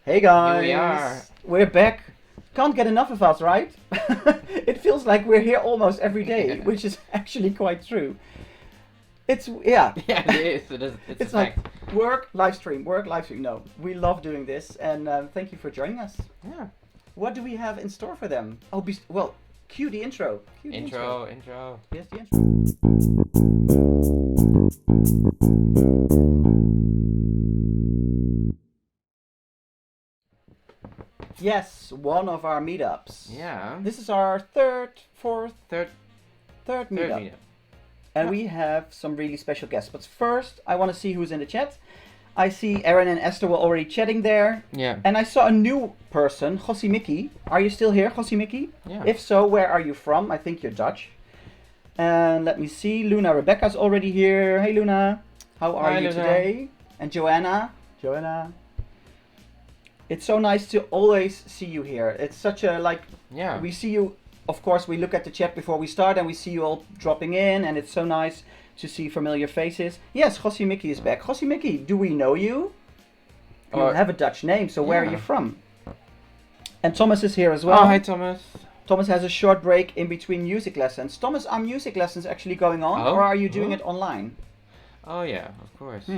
Hey Here we are. guys, we're back. Can't get enough of us, right? It feels like we're here almost every day, Yeah. which is actually quite true. It's yeah. Yeah, it is. It is. It's It's a like fact. work, live stream. No, we love doing this, and thank you for joining us. Yeah. What do we have in store for them? Oh, well, cue the intro. Cue the Intro. Intro. Yes, the intro. Yes, one of our meetups. Yeah. This is our fourth, Third third meetup. meetup. And Yeah. we have some really special guests. But first, I want to see who's in the chat. I see Aaron and Esther were already chatting there. Yeah. And I saw a new person, Gossie Mickey. Are you still here, Gossie Mickey? Yeah. If so, where are you from? I think you're Dutch. And let me see, Luna Rebecca's already here. Hey Luna, how are Hi, you Luna. today? And Joanna. It's so nice to always see you here. It's such a, Yeah. we see you, of course, we look at the chat before we start and we see you all dropping in, and it's so nice to see familiar faces. Yes, Gossie Mickey is back. Gossie Mickey, do we know you? You Or- have a Dutch name, so where are Yeah. you from? And Thomas is here as well. Oh, hi Thomas. Thomas has a short break in between music lessons. Thomas, are music lessons actually going on, Oh. or are you doing Oh. it online? Oh yeah, of course.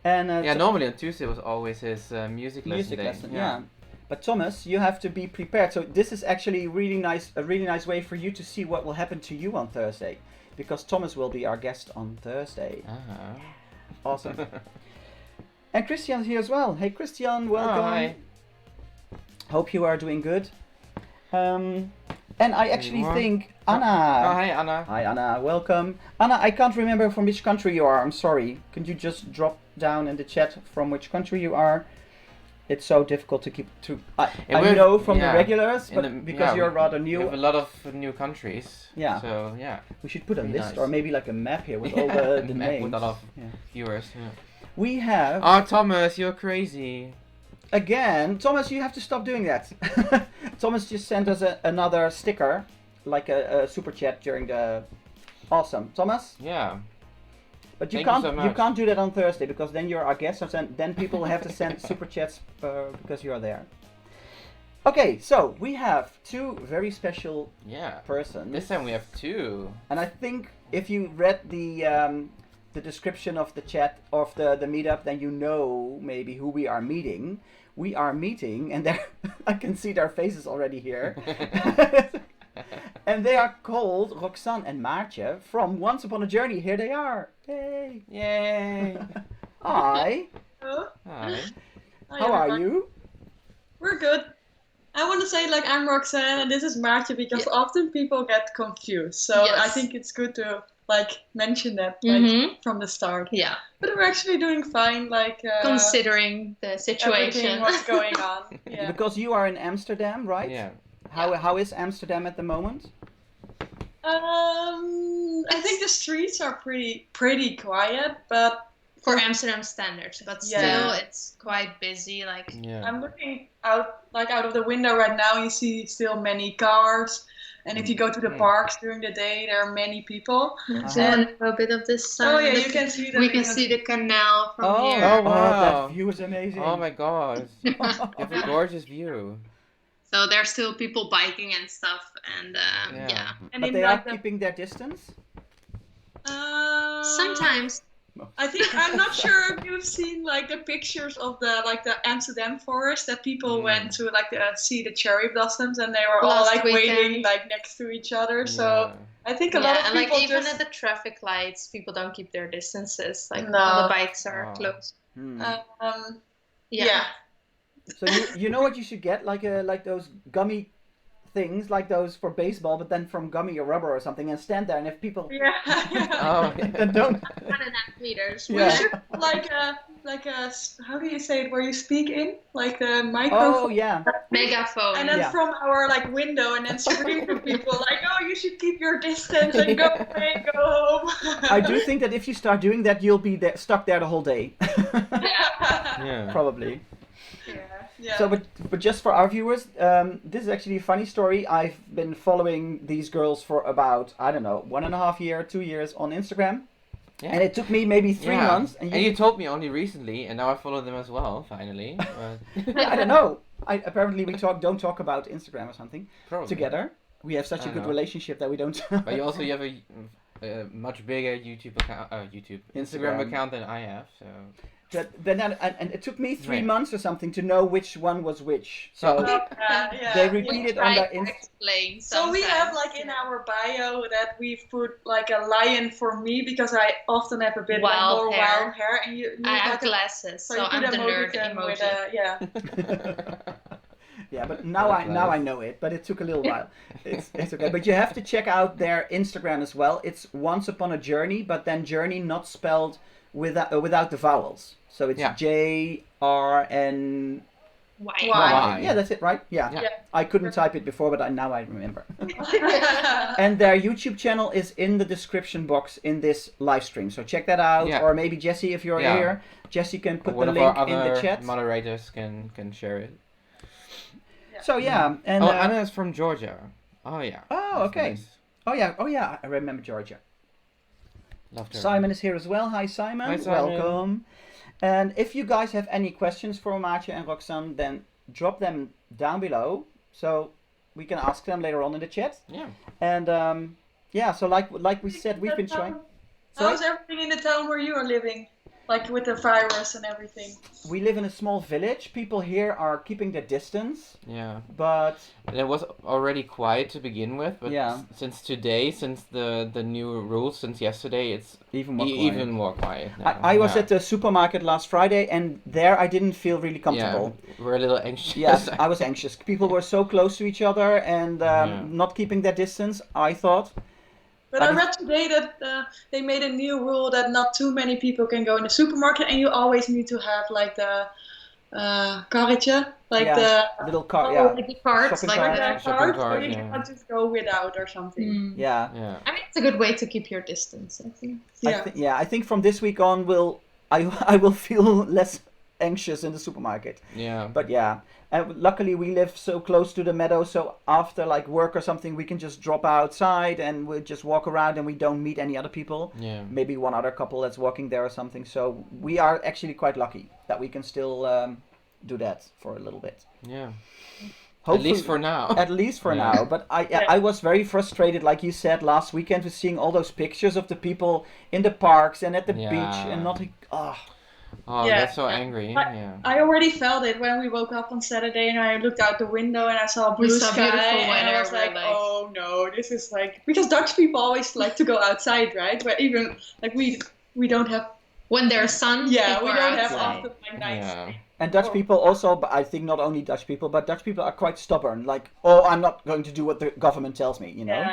And Yeah, normally on Tuesday was always his music lesson music day. lesson, yeah. But Thomas, you have to be prepared. So this is actually a really nice way for you to see what will happen to you on Thursday, because Thomas will be our guest on Thursday. Uh-huh. Awesome. And Christian's here as well. Hey Christian, welcome. Oh, hi. Hope you are doing good. And I actually more? think Oh, Anna. hi Anna. Hi Anna, welcome. Anna, I can't remember from which country you are. I'm sorry. Could you just drop down in the chat from which country you are? It's so difficult to keep to. I we're- know from yeah, the regulars, in but the- because yeah, you're rather We have a new, lot of new countries. Yeah. So yeah. we should put a Pretty list nice. or maybe like a map here with Yeah, all a the map names. with a lot of Yeah. viewers. Yeah. We have Oh Thomas, you're crazy. again, Thomas. You have to stop doing that. Thomas just sent us another sticker, like a super chat during the. Awesome, Thomas. Yeah. But you Thank you can't so much. can't do that on Thursday because then you're our guest, and then people have to send super chats because you're there. Okay, so we have two very special Yeah. persons, This time we have two. and I think if you read the description of the chat of the meetup, then you know maybe who we are meeting. We are meeting, and there I can see their faces already here. And they are called Roxanne and Maartje from Once Upon a Journey. Here they are. Yay! Yay. Hi. Hello. Hi. Hi, How are everyone. you? We're good. I want to say I'm Roxanne and this is Maartje because often people get confused. So I Yes. think it's good to mention that Mhm. from the start. Yeah, But we're actually doing fine. considering the Everything situation. what's going on. Yeah. Because you are in Amsterdam, right? Yeah. How is Amsterdam at the moment? I think the streets are pretty quiet, but For Amsterdam standards, but Yeah. still it's quite busy. Like Yeah. I'm looking out of the window right now. You see still many cars, and if you go to the parks during the day, there are many people. so you want to go a bit of this side. Oh yeah, you can see We can see the canal from Oh, here. Oh, wow. that view is amazing. Oh my god. You have a gorgeous view. So there's still people biking and stuff, and Yeah. yeah. And But in they are the keeping their distance? Sometimes I think I'm not sure if you've seen the pictures of the Amsterdam forest that people went to see the cherry blossoms, and they were all Last waiting weekend. next to each other. So Yeah. I think a lot of and people even just at the traffic lights, people don't keep their distances. Like No. all the bikes are Oh. close. yeah. So you know what you should get? Like those gummy things, like those for baseball, but then from gummy or rubber or something, and stand there, and if people Yeah. Oh, then don't. 1.5 meters. Yeah. We should like a how do you say it where you speak in the microphone. Oh yeah. Megaphone. And then Yeah. from our window, and then scream to people oh, you should keep your distance and go away, go home. I do think that if you start doing that, you'll be stuck there the whole day. Yeah. Probably. Yeah. So, but just for our viewers, this is actually a funny story. I've been following these girls for about, I don't know, 1.5 years, 2 years on Instagram. Yeah. And it took me maybe 3 months. And you told me only recently, and now I follow them as well, finally. But I don't know. Apparently we don't talk about Instagram or something together. We have such a good relationship that we don't. But you also have a much bigger YouTube account, Instagram account than I have. So. And it took me 3 months or something to know which one was which. So they repeated on their Instagram. So we have like in our bio that we've put like a lion for me because I often have a bit more wild hair, and you need I have like glasses, so you I'm put the nerd emoji. emoji. Yeah, but now I know it, but it took a little while. It's okay, but you have to check out their Instagram as well. It's Once Upon a Journey, but then journey not spelled without the vowels. So it's JRNY. Yeah, that's it, right? Yeah. I couldn't type it before, but now I remember. And their YouTube channel is in the description box in this live stream. So check that out. Yeah. Or maybe Jesse, if you're here, Jesse can put the link in the chat. Moderators can share it. So and Anna is from Georgia. Oh yeah. Oh, okay. Nice. Oh yeah, I remember Georgia. Loved her. Simon is here as well. Hi Simon. Hi, Simon. Welcome. And if you guys have any questions for Maartje and Roxanne, then drop them down below so we can ask them later on in the chat. Yeah. And so like we said, we've been trying. How's everything in the town where you are living? Like with the virus and everything. We live in a small village. People here are keeping their distance. Yeah. But it was already quiet to begin with, but since the new rules, since yesterday, it's even more quiet. Now. I was at the supermarket last Friday, and there I didn't feel really comfortable. Yeah, we're a little anxious. Yes, I was anxious. People were so close to each other and not keeping their distance, I thought. But I read today that they made a new rule that not too many people can go in the supermarket, and you always need to have like the karretje, like the little cart, like the carts, shopping cart, or you can't just go without or something. Yeah. I mean, it's a good way to keep your distance, I think. I think from this week on, I will feel less anxious in the supermarket. Yeah. But luckily we live so close to the meadow, so after like work or something we can just drop outside and we'll just walk around and we don't meet any other people. Yeah. Maybe one other couple that's walking there or something. So we are actually quite lucky that we can still do that for a little bit. Yeah. Hopefully, at least for now. At least for now. But I was very frustrated, like you said, last weekend with seeing all those pictures of the people in the parks and at the beach and not... Oh, that's so angry. I already felt it when we woke up on Saturday and I looked out the window and I saw blue sky and I was like, oh no, this is like... Because Dutch people always like to go outside, right? But even, like, we don't have... When there's sun, we don't have often like nights. And Dutch people also, but I think not only Dutch people, but Dutch people are quite stubborn. Like, oh, I'm not going to do what the government tells me, you know?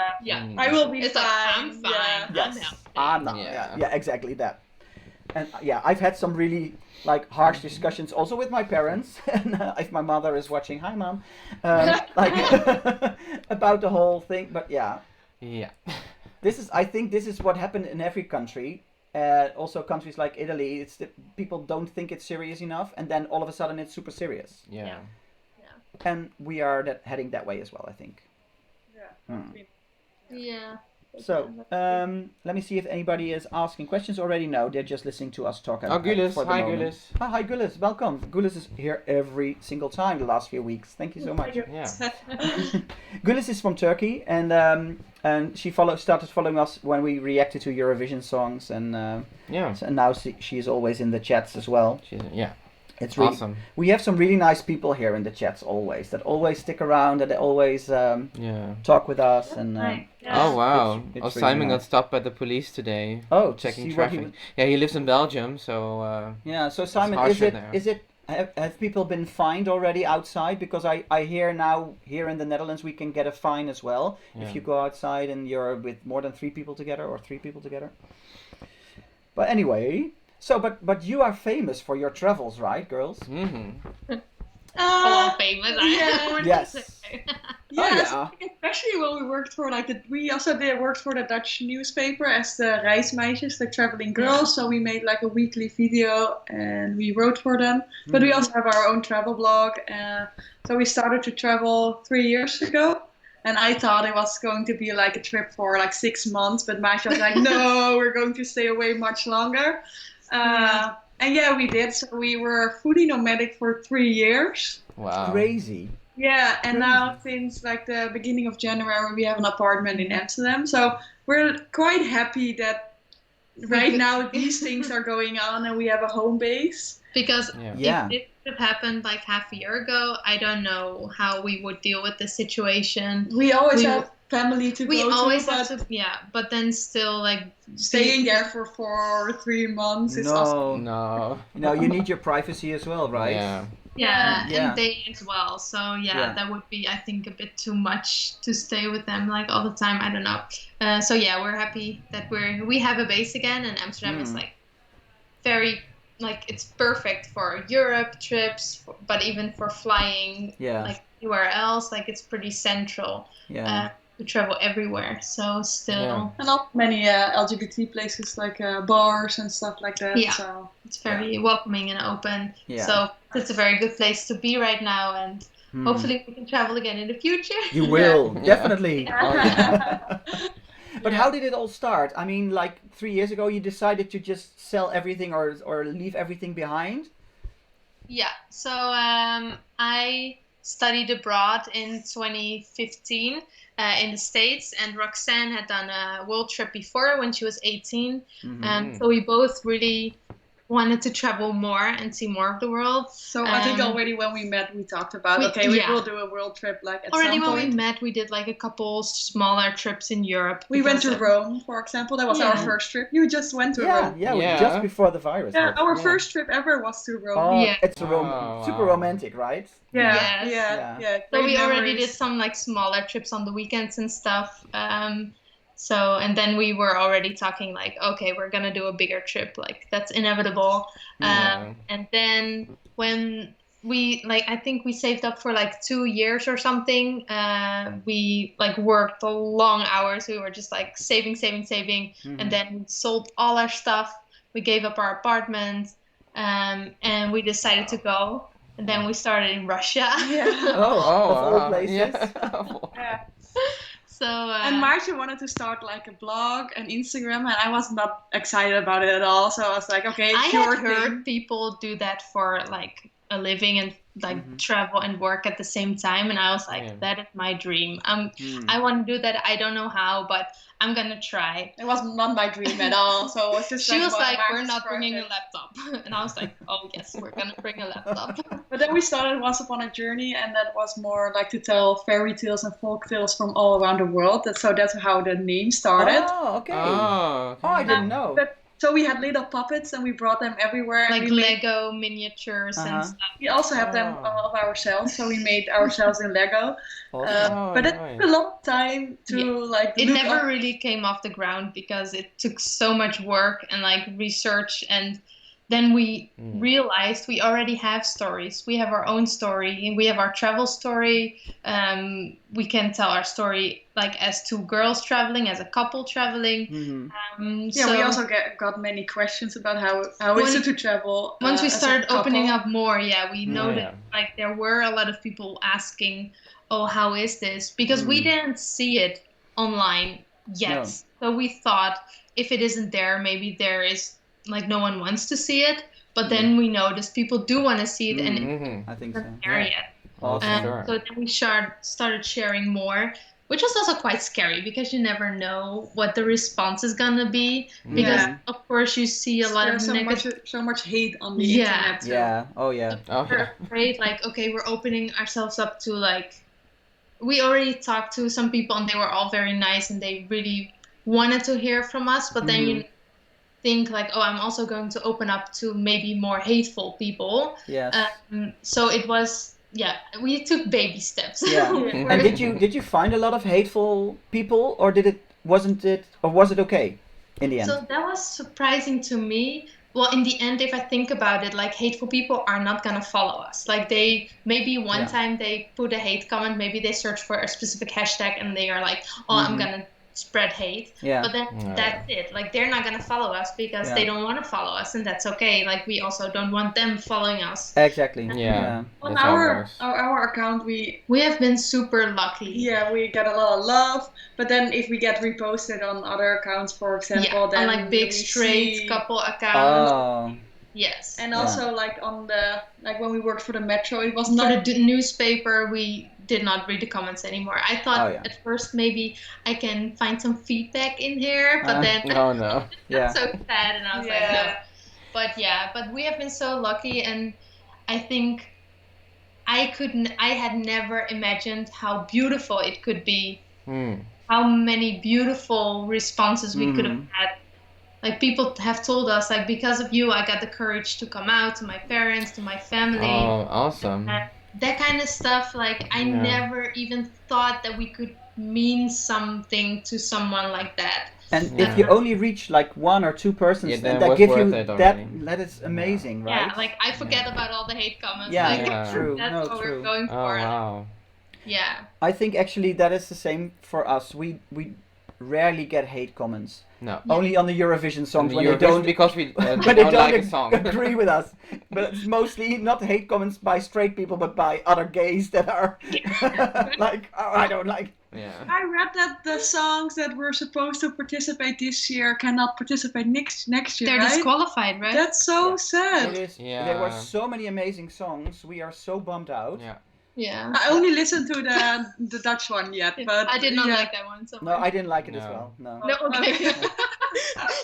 I will be fine. Like, I'm fine. Yes, I'm not. Yeah, exactly that. And I've had some really like harsh discussions also with my parents, and if my mother is watching, hi mom, like about the whole thing. But I think this is what happened in every country. Also countries like Italy, it's that people don't think it's serious enough, and then all of a sudden it's super serious. Yeah. And we are heading that way as well, I think. Yeah. So, let me see if anybody is asking questions already. No, they're just listening to us talk. Gulis. Hi, Gulis. Hi, Gulis. Welcome. Gulis is here every single time the last few weeks. Thank you so much. Gulis is from Turkey, and she started following us when we reacted to Eurovision songs, and and now she is always in the chats as well. It's really awesome. We have some really nice people here in the chats that always stick around, and they always talk with us. And oh wow! It's Simon really got stopped by the police today. Oh, checking traffic. He lives in Belgium, so. So Simon, is it? Have people been fined already outside? Because I hear now here in the Netherlands we can get a fine as well if you go outside and you're with more than 3 people together or 3 people together. But anyway. So, but you are famous for your travels, right, girls? Mm-hmm. Famous. Yes. Especially when we worked for we also worked for the Dutch newspaper as the reismeisjes, the traveling girls. So we made like a weekly video and we wrote for them. But we also have our own travel blog. So we started to travel 3 years ago. And I thought it was going to be like a trip for like 6 months, but Maartje was like, no, we're going to stay away much longer. And yeah, we did. So we were fully nomadic for 3 years. Wow. Crazy. Yeah, and now since like the beginning of January, we have an apartment in Amsterdam. So we're quite happy that right now these things are going on and we have a home base. Because if it would have happened like half a year ago, I don't know how we would deal with the situation. We always have family to go to. We always have to, but then still like staying there for 4 or 3 months is awesome. No, you need your privacy as well, right? Yeah, and they as well. So that would be, I think, a bit too much to stay with them like all the time. I don't know. So yeah, we're happy that we have a base again, and Amsterdam is like very like it's perfect for Europe trips, but even for flying like anywhere else, like it's pretty central. To travel everywhere, so still and not many LGBT places like bars and stuff like that. Yeah, so it's very welcoming and open. So it's a very good place to be right now, and hopefully we can travel again in the future. You will definitely. But how did it all start? I mean, like 3 years ago, you decided to just sell everything or leave everything behind? Yeah. So I studied abroad in 2015. In the States, and Roxanne had done a world trip before when she was 18. So we both really wanted to travel more and see more of the world. So I think already when we met, we talked about, we will do a world trip like at already some point. When we met, we did like a couple smaller trips in Europe. We went to Rome, for example. That was our first trip. You just went to Rome. Yeah, just before the virus. Yeah, our first trip ever was to Rome. Oh, it's super romantic, right? Yeah. So we already did some like smaller trips on the weekends and stuff. So, and then we were already talking like, okay, we're going to do a bigger trip. Like that's inevitable. And then when we like, I think we saved up for like 2 years or something. We like worked long hours. We were just like saving. And then sold all our stuff. We gave up our apartment and we decided to go. And then we started in Russia. Of all places. So, and Maartje wanted to start like a blog and Instagram, and I was not excited about it at all. So I was like, okay, I had heard people do that for like a living and like travel and work at the same time, and I was like, that is my dream. I want to do that. I don't know how, but I'm gonna try. It was not my dream at all. So it was just she was like, we're not bringing a laptop, and I was like, oh yes, we're gonna bring a laptop. But then we started Once Upon a Journey, and that was more like to tell fairy tales and folk tales from all around the world. So that's how the name started. Oh, okay. I didn't know. So we had little puppets and we brought them everywhere. Like Lego miniatures and stuff. We also have them of ourselves, so we made ourselves in Lego. But it took a long time to like. It never really came off the ground because it took so much work and like research, and then we realized we already have stories. We have our own story. We have our travel story. We can tell our story like as two girls traveling, as a couple traveling. So we also got many questions about how is it to travel. Once we started opening up more, we noticed like there were a lot of people asking, "Oh, how is this?" Because we didn't see it online yet. No. So we thought if it isn't there, maybe there is. Like no one wants to see it, but then we noticed people do want to see it, and I think so. Yet. So then we started sharing more, which was also quite scary because you never know what the response is gonna be. Because of course you see a lot of so much hate on the internet. We're afraid, like, okay, we're opening ourselves up to like. We already talked to some people, and they were all very nice, and they really wanted to hear from us, but then you think like, oh, I'm also going to open up to maybe more hateful people. So it was, we took baby steps. And did you find a lot of hateful people, or was it okay in the end? So that was surprising to me. Well, in the end, if I think about it, like hateful people are not gonna follow us. Like they maybe time they put a hate comment, maybe they search for a specific hashtag and they are like, oh, I'm gonna spread hate. Yeah. But then that's it. Like they're not gonna follow us because they don't want to follow us, and that's okay. Like we also don't want them following us. Exactly. Yeah. On our account, we have been super lucky. Yeah, we get a lot of love. But then if we get reposted on other accounts, for example, then on like big straight couple accounts. Oh. Yes. And also like on the when we worked for the Metro, it was for the newspaper. We did not read the comments anymore. I thought at first maybe I can find some feedback in here, but then that's so sad, and I was like, no. But we have been so lucky, and I think I had never imagined how beautiful it could be. How many beautiful responses we could have had. Like people have told us, like because of you, I got the courage to come out to my parents, to my family. Oh, awesome! That kind of stuff. Like I never even thought that we could mean something to someone like that. And if you only reach like 1 or 2 persons, then that give you that is amazing, right? Yeah, like I forget about all the hate comments. Yeah, like, true. That's what we're going for. Oh, wow. Yeah. I think actually that is the same for us. We rarely get hate comments. No. Only on the Eurovision songs when they don't, because we but they don't like a song. agree with us. But it's mostly not hate comments by straight people, but by other gays that are like, oh, I don't like. Yeah. I read that the songs that were supposed to participate this year cannot participate next year. They're disqualified, right? That's so sad. It is. Yeah. There were so many amazing songs. We are so bummed out. Yeah. Yeah. I only listened to the Dutch one yet, but I did not like that one. So no, I didn't like it as well. No. No, okay.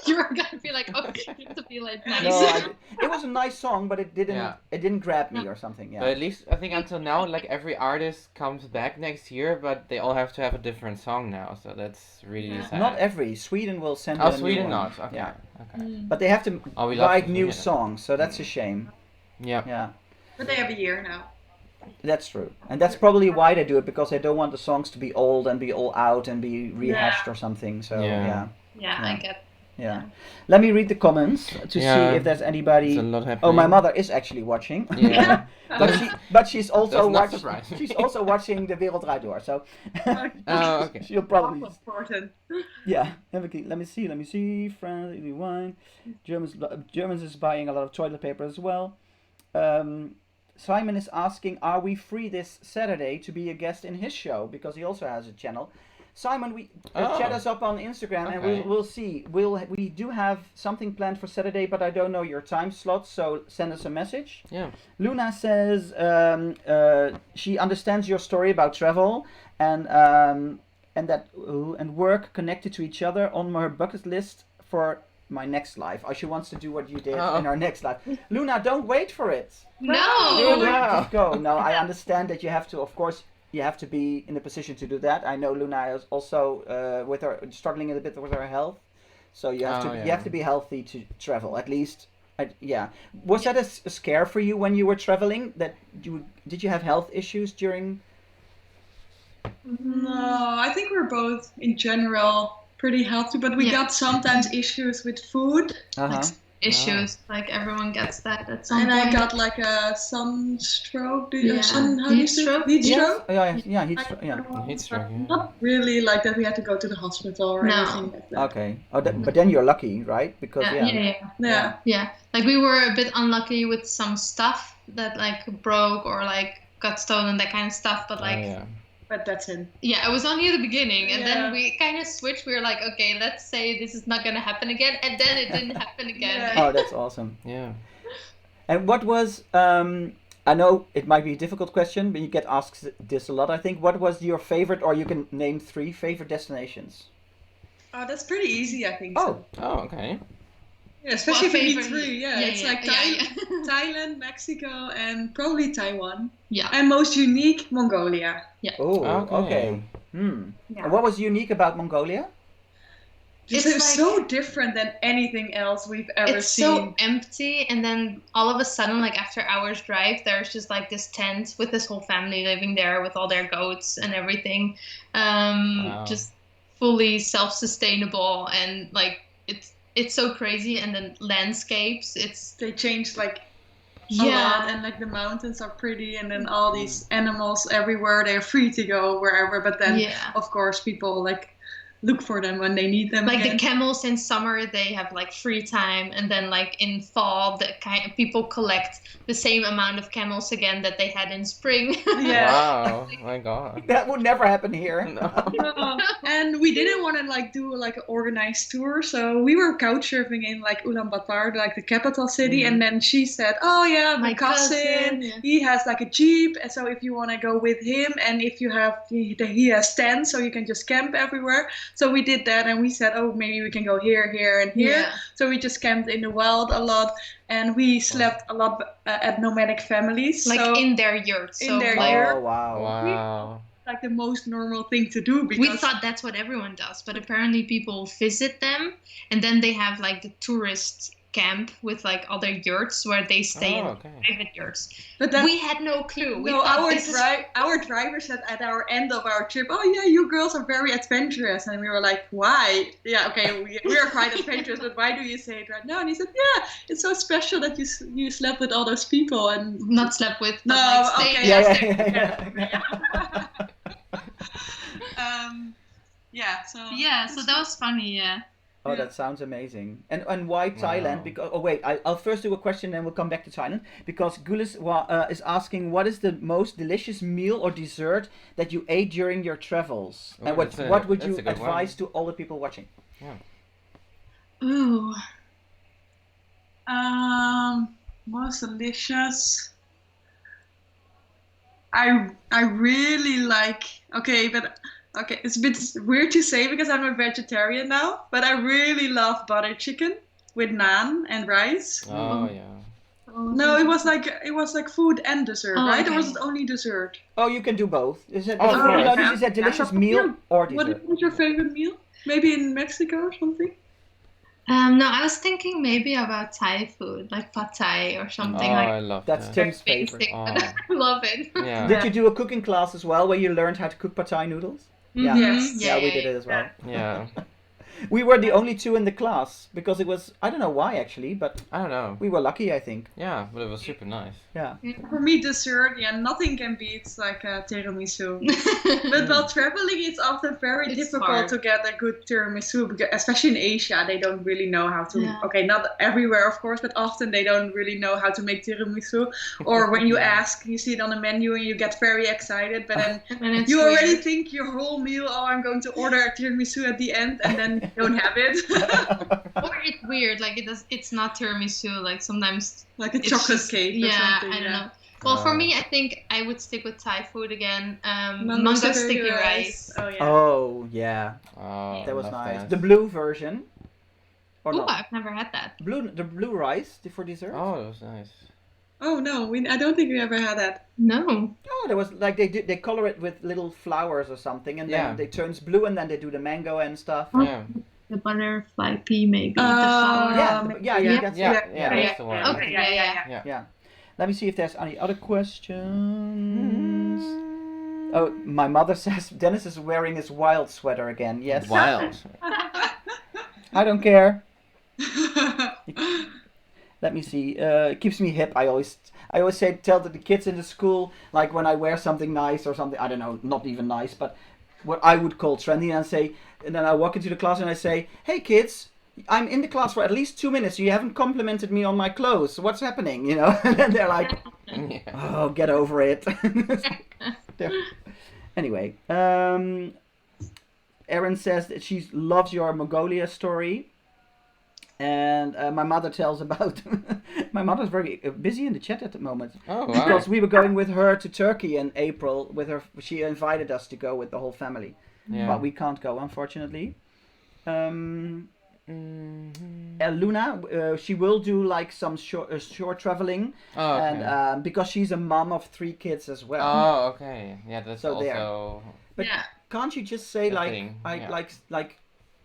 You were gonna be like, okay, you have to be like nice. No, it was a nice song, but it didn't grab me or something. Yeah. But at least I think until now, like every artist comes back next year, but they all have to have a different song now. So that's really sad. Not every. Sweden will send. Oh, Sweden not. Okay. Yeah. Okay. But they have to write new songs, so that's a shame. Yeah. Yeah. But they have a year now. That's true, and that's probably why they do it, because they don't want the songs to be old and be all out and be rehashed or something. So yeah, I get. Yeah. Let me read the comments to see if there's anybody. There's a lot happening. Oh, my mother is actually watching. Yeah. but she's also watching. She's also watching The Wereld Draait Door. So okay. She'll probably. That's important. Yeah. Let me see. France, wine. Germans is buying a lot of toilet paper as well. Simon is asking, are we free this Saturday to be a guest in his show? Because he also has a channel. Simon, chat us up on Instagram and we'll see. We do have something planned for Saturday, but I don't know your time slots, so send us a message. Yeah. Luna says she understands your story about travel and work connected to each other on her bucket list for my next life. She wants to do what you did in our next life. Luna, don't wait for it. No. Just go. No, I understand that you have to, of course, you have to be in a position to do that. I know Luna is also struggling a bit with her health, so you have to be healthy to travel at least. Was that a scare for you when you were traveling? Did you have health issues during? No, I think we're both in general pretty healthy, but we got sometimes issues with food. Issues like everyone gets that at some point. I got like a sunstroke. Heat stroke. Heat stroke. Heat stroke. Not really like that. We had to go to the hospital or anything like that. Okay. But then you're lucky, right? Because yeah. Like we were a bit unlucky with some stuff that like broke or like got stolen, that kind of stuff. But like. But that's it. Yeah, it was only the beginning, and then we kind of switched. We were like, okay, let's say this is not gonna happen again, and then it didn't happen again. Oh, that's awesome. Yeah. And what was? I know it might be a difficult question, but you get asked this a lot. I think. What was your favorite, or you can name 3 favorite destinations? Oh, that's pretty easy, I think. Oh, okay. Yeah, especially if you need 3. It's like Thailand, Mexico, and probably Taiwan. Yeah. And most unique, Mongolia. Yeah. Oh, okay. And what was unique about Mongolia? It's like, so different than anything else we've ever seen. It's so empty, and then all of a sudden, like after hours drive, there's just like this tent with this whole family living there with all their goats and everything. Just fully self-sustainable, and like it's so crazy. And then landscapes, they changed like a lot, and like the mountains are pretty, and then all these animals everywhere, they're free to go wherever. But then of course people like look for them when they need them. Like again. the camels in summer, they have like free time, and then like in fall, the kind of people collect the same amount of camels again that they had in spring. Yeah. Wow, my God. That would never happen here. No. And we didn't want to like do like an organized tour, so we were couch surfing in like Ulaanbaatar, like the capital city, and then she said, "Oh yeah, my cousin, he has like a jeep, and so if you want to go with him, and if you have he has tents, so you can just camp everywhere." So we did that, and we said, "Oh, maybe we can go here, here, and here." Yeah. So we just camped in the wild a lot, and we slept a lot at nomadic families, Like so in their yurts. in So their like, yurt. Oh, wow. Wow. Like the most normal thing to do, because we thought that's what everyone does, but apparently people visit them, and then they have like the tourist camp with like other yurts where they stay in private yurts. But then, we had no clue. No, our driver said at our end of our trip, "Oh yeah, you girls are very adventurous," and we were like, "Why? Yeah, okay, we are quite adventurous, but why do you say it right now?" And he said, "Yeah, it's so special that you slept with all those people and not slept with, but no, like stayed okay, Yeah. So that was funny. Yeah. Oh, that sounds amazing. And why Thailand? Because I'll first do a question, then we'll come back to Thailand. Because Gulis is asking, what is the most delicious meal or dessert that you ate during your travels? And what would you advise to all the people watching? Yeah. Ooh. Most delicious. I really like. Okay, it's a bit weird to say because I'm a vegetarian now, but I really love butter chicken with naan and rice. Oh yeah. No, it was like food and dessert, right? Okay. Or was it only dessert? Oh, you can do both. Is it delicious meal or dessert? What was your favorite meal? Maybe in Mexico or something? No, I was thinking maybe about Thai food, like pad Thai or something. I love that. That's Tim's favorite. I love it. Yeah. Did you do a cooking class as well where you learned how to cook pad Thai noodles? Yeah. Yes. Yeah, we did it as well. Yeah. We were the only two in the class because it was, I don't know why actually, but I don't know. We were lucky, I think. Yeah, but it was super nice. Yeah. For me, dessert, nothing can beat like tiramisu. But while traveling, it's often very difficult to get a good tiramisu, because, especially in Asia, they don't really know how to. Yeah. Okay, not everywhere, of course, but often they don't really know how to make tiramisu. Or when you ask, you see it on the menu and you get very excited, but then you already think your whole meal, oh, I'm going to order a tiramisu at the end, and then you don't have it. Or it's weird, like it's not tiramisu, like sometimes like a chocolate cake or something. I don't know. Well, for me, I think I would stick with Thai food again. Mango sticky rice. Oh yeah. Oh, that was nice. That. The blue version. Oh, I've never had that. The blue rice for dessert. Oh, that was nice. Oh no, I don't think we ever had that. No. Oh, there was like they color it with little flowers or something, and then it turns blue, and then they do the mango and stuff. Yeah. The butterfly pea, maybe. The flower. That's the one. Okay, yeah. Let me see if there's any other questions. Oh, my mother says Dennis is wearing his wild sweater again. Yes. Wild. I don't care. Let me see. It keeps me hip. I always tell the kids in the school, like when I wear something nice or something, I don't know, not even nice, but what I would call trendy, and then I walk into the class and I say, "Hey kids, I'm in the class for at least 2 minutes. You haven't complimented me on my clothes. What's happening?" You know, and then they're like, "Oh, get over it." Anyway, Erin says that she loves your Mongolia story. And my mother tells about my mother's very busy in the chat at the moment. Oh, wow. Because we were going with her to Turkey in April with her. She invited us to go with the whole family, but we can't go, unfortunately. Luna, she will do like some short traveling, and because she's a mom of 3 kids as well. Oh, okay, yeah, that's so also. But can't you just say like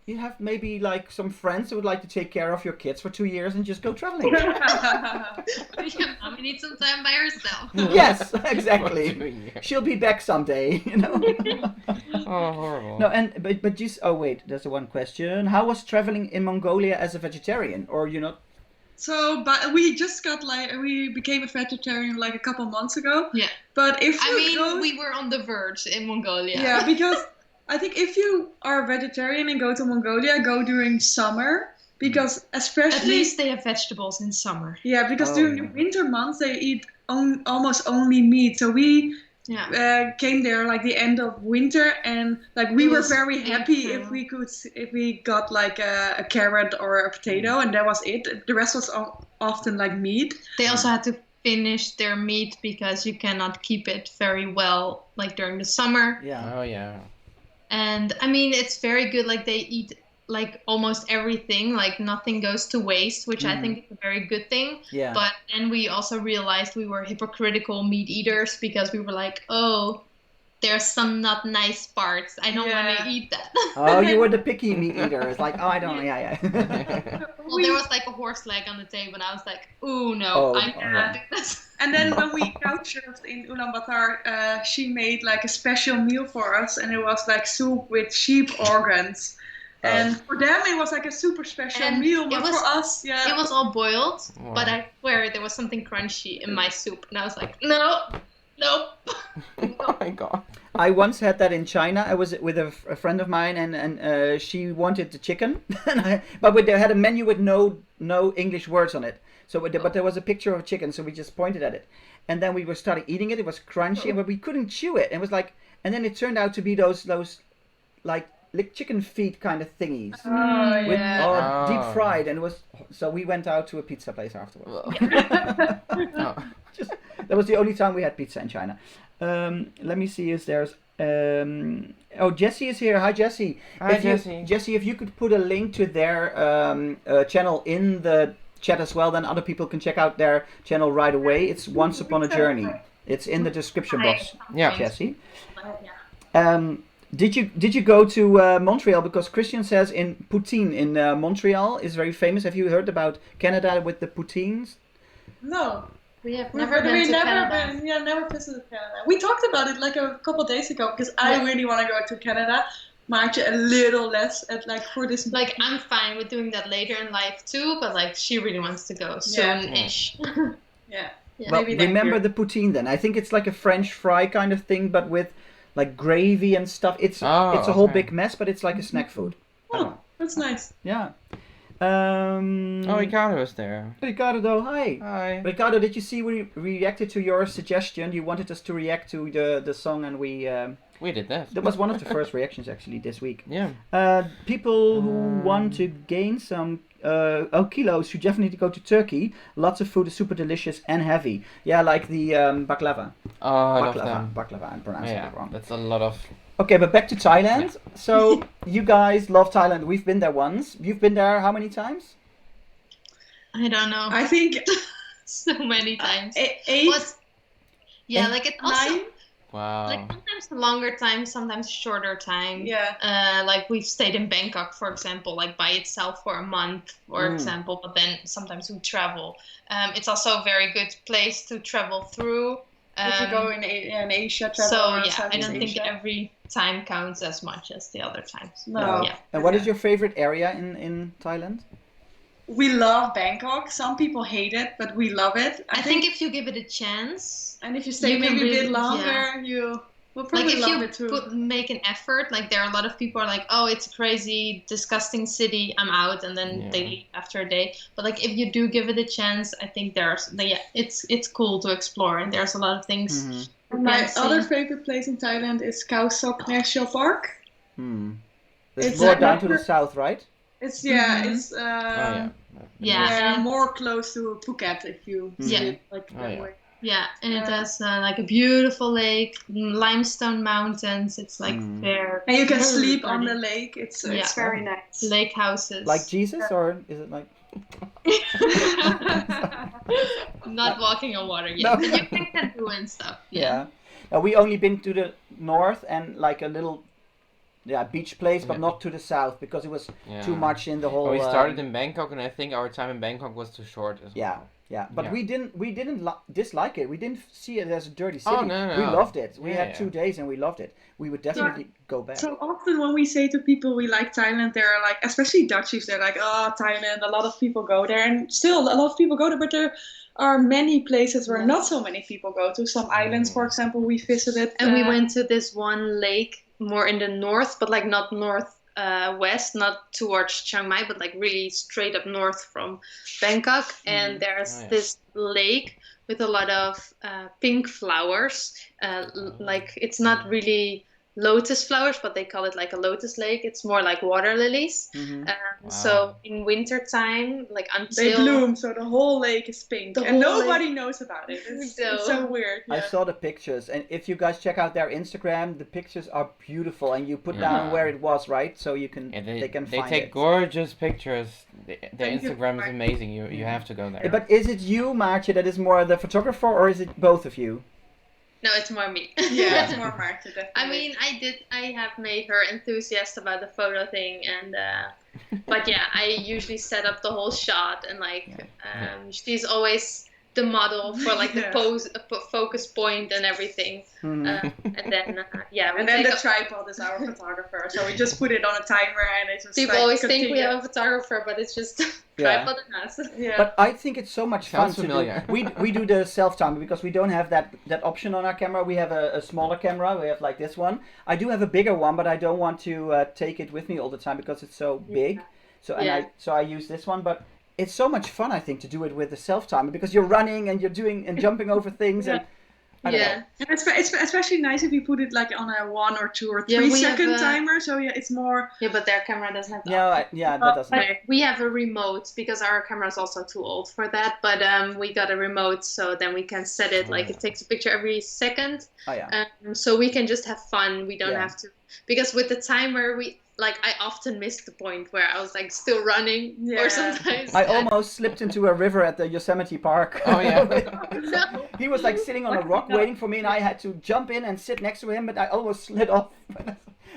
you have maybe like some friends who would like to take care of your kids for 2 years and just go traveling? Mommy needs some time by herself. Yes, exactly. She'll be back someday, you know. Oh, horrible. No, but just wait, there's one question. How was traveling in Mongolia as a vegetarian, or you not? So, but we just we became a vegetarian like a couple months ago. Yeah. But if we were on the verge in Mongolia. Yeah, because I think if you are a vegetarian and go to Mongolia, go during summer. Because especially... At least they have vegetables in summer. Yeah, because during the winter months, they eat almost only meat. So we came there like the end of winter, and like we were very happy if we got like a carrot or a potato, and that was it. The rest was often like meat. They also had to finish their meat because you cannot keep it very well like during the summer. Yeah. Oh yeah. And I mean, it's very good. Like they eat like almost everything, like nothing goes to waste, which I think is a very good thing. Yeah. But then we also realized we were hypocritical meat eaters because we were like, oh, there's some not nice parts. I don't want to eat that. Oh, you were the picky meat eater. It's like, oh, I don't know. Yeah. Well, there was like a horse leg on the table, and I was like, ooh, no, I can't do this. And then when we couch surfed in Ulaanbaatar, she made like a special meal for us, and it was like soup with sheep organs. And for them, it was like a super special meal, but for us, it was all boiled, but I swear there was something crunchy in my soup, and I was like, nope. Oh my god. I once had that in China. I was with a friend of mine, and she wanted the chicken, but they had a menu with no English words on it. So, but there was a picture of a chicken, so we just pointed at it, and then we started eating it. It was crunchy, but we couldn't chew it. And it was like, and then it turned out to be those like chicken feet kind of thingies. Deep fried, and it was, so we went out to a pizza place afterwards. That was the only time we had pizza in China. Let me see if there's Jessie is here. Hi, Jessie. Jessie, if you could put a link to their channel in the chat as well, then other people can check out their channel right away. It's Once Upon a Journey. It's in the description box. Yeah, Jessie. Did you go to Montreal? Because Christian says in poutine in Montreal is very famous. Have you heard about Canada with the poutines? No. We have never been to Canada. Never visited Canada. We talked about it like a couple days ago because I really want to go to Canada. Maartje a little less for this. Like I'm fine with doing that later in life too, but like she really wants to go soon-ish. Yeah. Well, remember the poutine then. I think it's like a French fry kind of thing, but with like gravy and stuff. It's a whole big mess, but it's like a snack food. Oh, that's nice. Yeah. Ricardo is there. Ricardo, hi. Hi. Ricardo, did you see we reacted to your suggestion? You wanted us to react to the song, and we did that. That was one of the first reactions actually this week. Yeah. People who want to gain some kilos should definitely go to Turkey. Lots of food is super delicious and heavy. Yeah, like the baklava. Oh, I love them. Baklava, I'm pronouncing it wrong. That's a lot of... Okay, but back to Thailand. Yeah. So, you guys love Thailand. We've been there once. You've been there how many times? I don't know. I think... so many times. 8? Like it's also... 9? Wow. Like sometimes longer time, sometimes shorter time. Yeah. Like we've stayed in Bangkok, for example, like by itself for a month, for example, but then sometimes we travel. It's also a very good place to travel through. If you go in Asia, travel. So I don't think every time counts as much as the other times. No. Yeah. And what is your favorite area in Thailand? We love Bangkok. Some people hate it, but we love it. I think if you give it a chance, and if you stay maybe a bit longer, you will probably love it too. Like if you make an effort, like there are a lot of people are like, oh, it's a crazy, disgusting city, I'm out, and then they leave after a day. But like if you do give it a chance, I think it's cool to explore, and there's a lot of things. Mm-hmm. My other favorite place in Thailand is Khao Sok National Park. It's more down to the south, right? It's more close to Phuket if you see it like that way. Yeah, and it has like a beautiful lake, limestone mountains. It's like there, and you can sleep on the lake. It's very nice. Lake houses. Like Jesus, or is it like? Not walking on water yet, but you can canoe and stuff. Yeah. We only been to the north and like a little. Beach place, but not to the south because it was too much in the whole. We started in Bangkok, and I think our time in Bangkok was too short as well. But we didn't dislike it. We didn't see it as a dirty city. Oh, no. We loved it. We had 2 days and we loved it. We would definitely go back. So often when we say to people we like Thailand, they're like, especially Dutchies, they're like, oh, Thailand, a lot of people go there, and still a lot of people go there, but there are many places where not so many people go to. Some islands, for example, we visited, and we went to this one lake more in the north, but like not north west, not towards Chiang Mai, but like really straight up north from Bangkok. And there's this lake with a lot of pink flowers. Like it's not really lotus flowers, but they call it like a lotus lake. It's more like water lilies. So in winter time, like until they bloom, so the whole lake is pink, and nobody knows about it. It's so weird. I saw the pictures, and if you guys check out their Instagram, the pictures are beautiful, and you put down where it was, right? So you can they can find it. They take gorgeous pictures. Their Instagram is amazing. You have to go there. But is it you, Maartje, that is more the photographer, or is it both of you? No, it's more me. Yeah, it's more Maartje, definitely. I mean, I have made her enthusiastic about the photo thing, and but yeah, I usually set up the whole shot, and like she's always the model for like the focus point and everything. And then and then the tripod is our photographer, so we just put it on a timer, and it's just people always think we have a photographer, but it's just tripod and us. But I think it's so much fun to do. We do the self timer because we don't have that option on our camera. We have a smaller camera. We have like this one. I do have a bigger one, but I don't want to take it with me all the time because it's so big. So I use this one, but it's so much fun, I think, to do it with the self timer because you're running and you're doing and jumping over things and I don't know. And it's especially nice if you put it like on a 1 or 2 or 3 second timer. So it's more. Yeah, but their camera doesn't have that. That doesn't. We have a remote because our camera is also too old for that. But we got a remote, so then we can set it like it takes a picture every second. So we can just have fun. We don't have to because with the timer I often missed the point where I was like still running or sometimes. I almost slipped into a river at the Yosemite Park. Oh yeah. He was like sitting on a rock waiting for me, and I had to jump in and sit next to him, but I almost slid off.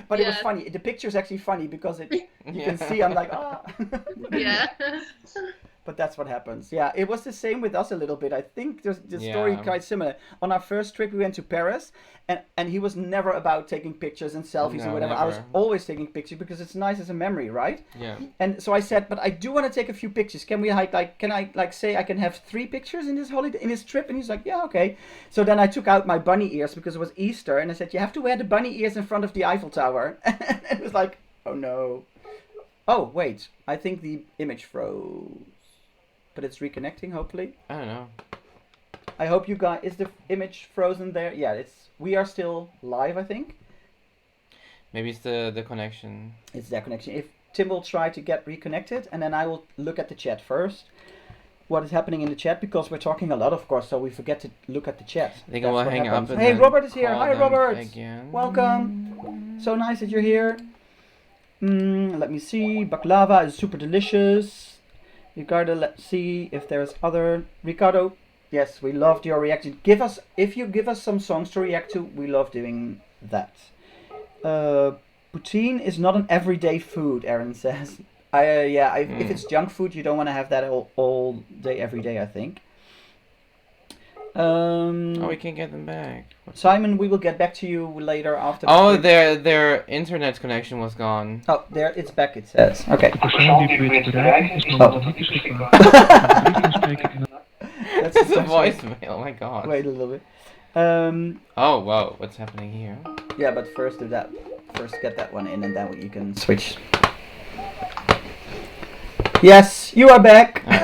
But it was funny. The picture is actually funny because you can see I'm like But that's what happens. Yeah, it was the same with us a little bit. I think the story quite similar. On our first trip, we went to Paris, and he was never about taking pictures and selfies or whatever. Never. I was always taking pictures because it's nice as a memory, right? Yeah. And so I said, but I do want to take a few pictures. Can I say I can have 3 pictures in this trip? And he's like, yeah, okay. So then I took out my bunny ears because it was Easter, and I said, you have to wear the bunny ears in front of the Eiffel Tower. And it was like, oh no. Oh wait, I think the image froze. But it's reconnecting, hopefully. I don't know. I hope you guys... Is the image frozen there? Yeah, we are still live, I think. Maybe it's the connection. It's that connection. If Tim will try to get reconnected, and then I will look at the chat first. What is happening in the chat, because we're talking a lot, of course, so we forget to look at the chat. I think I will hang up. Hey, Robert is here. Hi, Robert. Again. Welcome. So nice that you're here. Let me see. Baklava is super delicious. Ricardo, let's see if there's other. Ricardo, yes, we loved your reaction. If you give us some songs to react to, we love doing that. Poutine is not an everyday food, Aaron says. If it's junk food, you don't want to have that all day, every day, I think. We can get them back. Simon, we will get back to you later after. Their internet connection was gone. Oh, there, it's back, it says. Okay. That's the voicemail, oh my god. Wait a little bit. Oh, wow, what's happening here? Yeah, but first do that. First get that one in, and then you can switch. Yes, you are back. I'm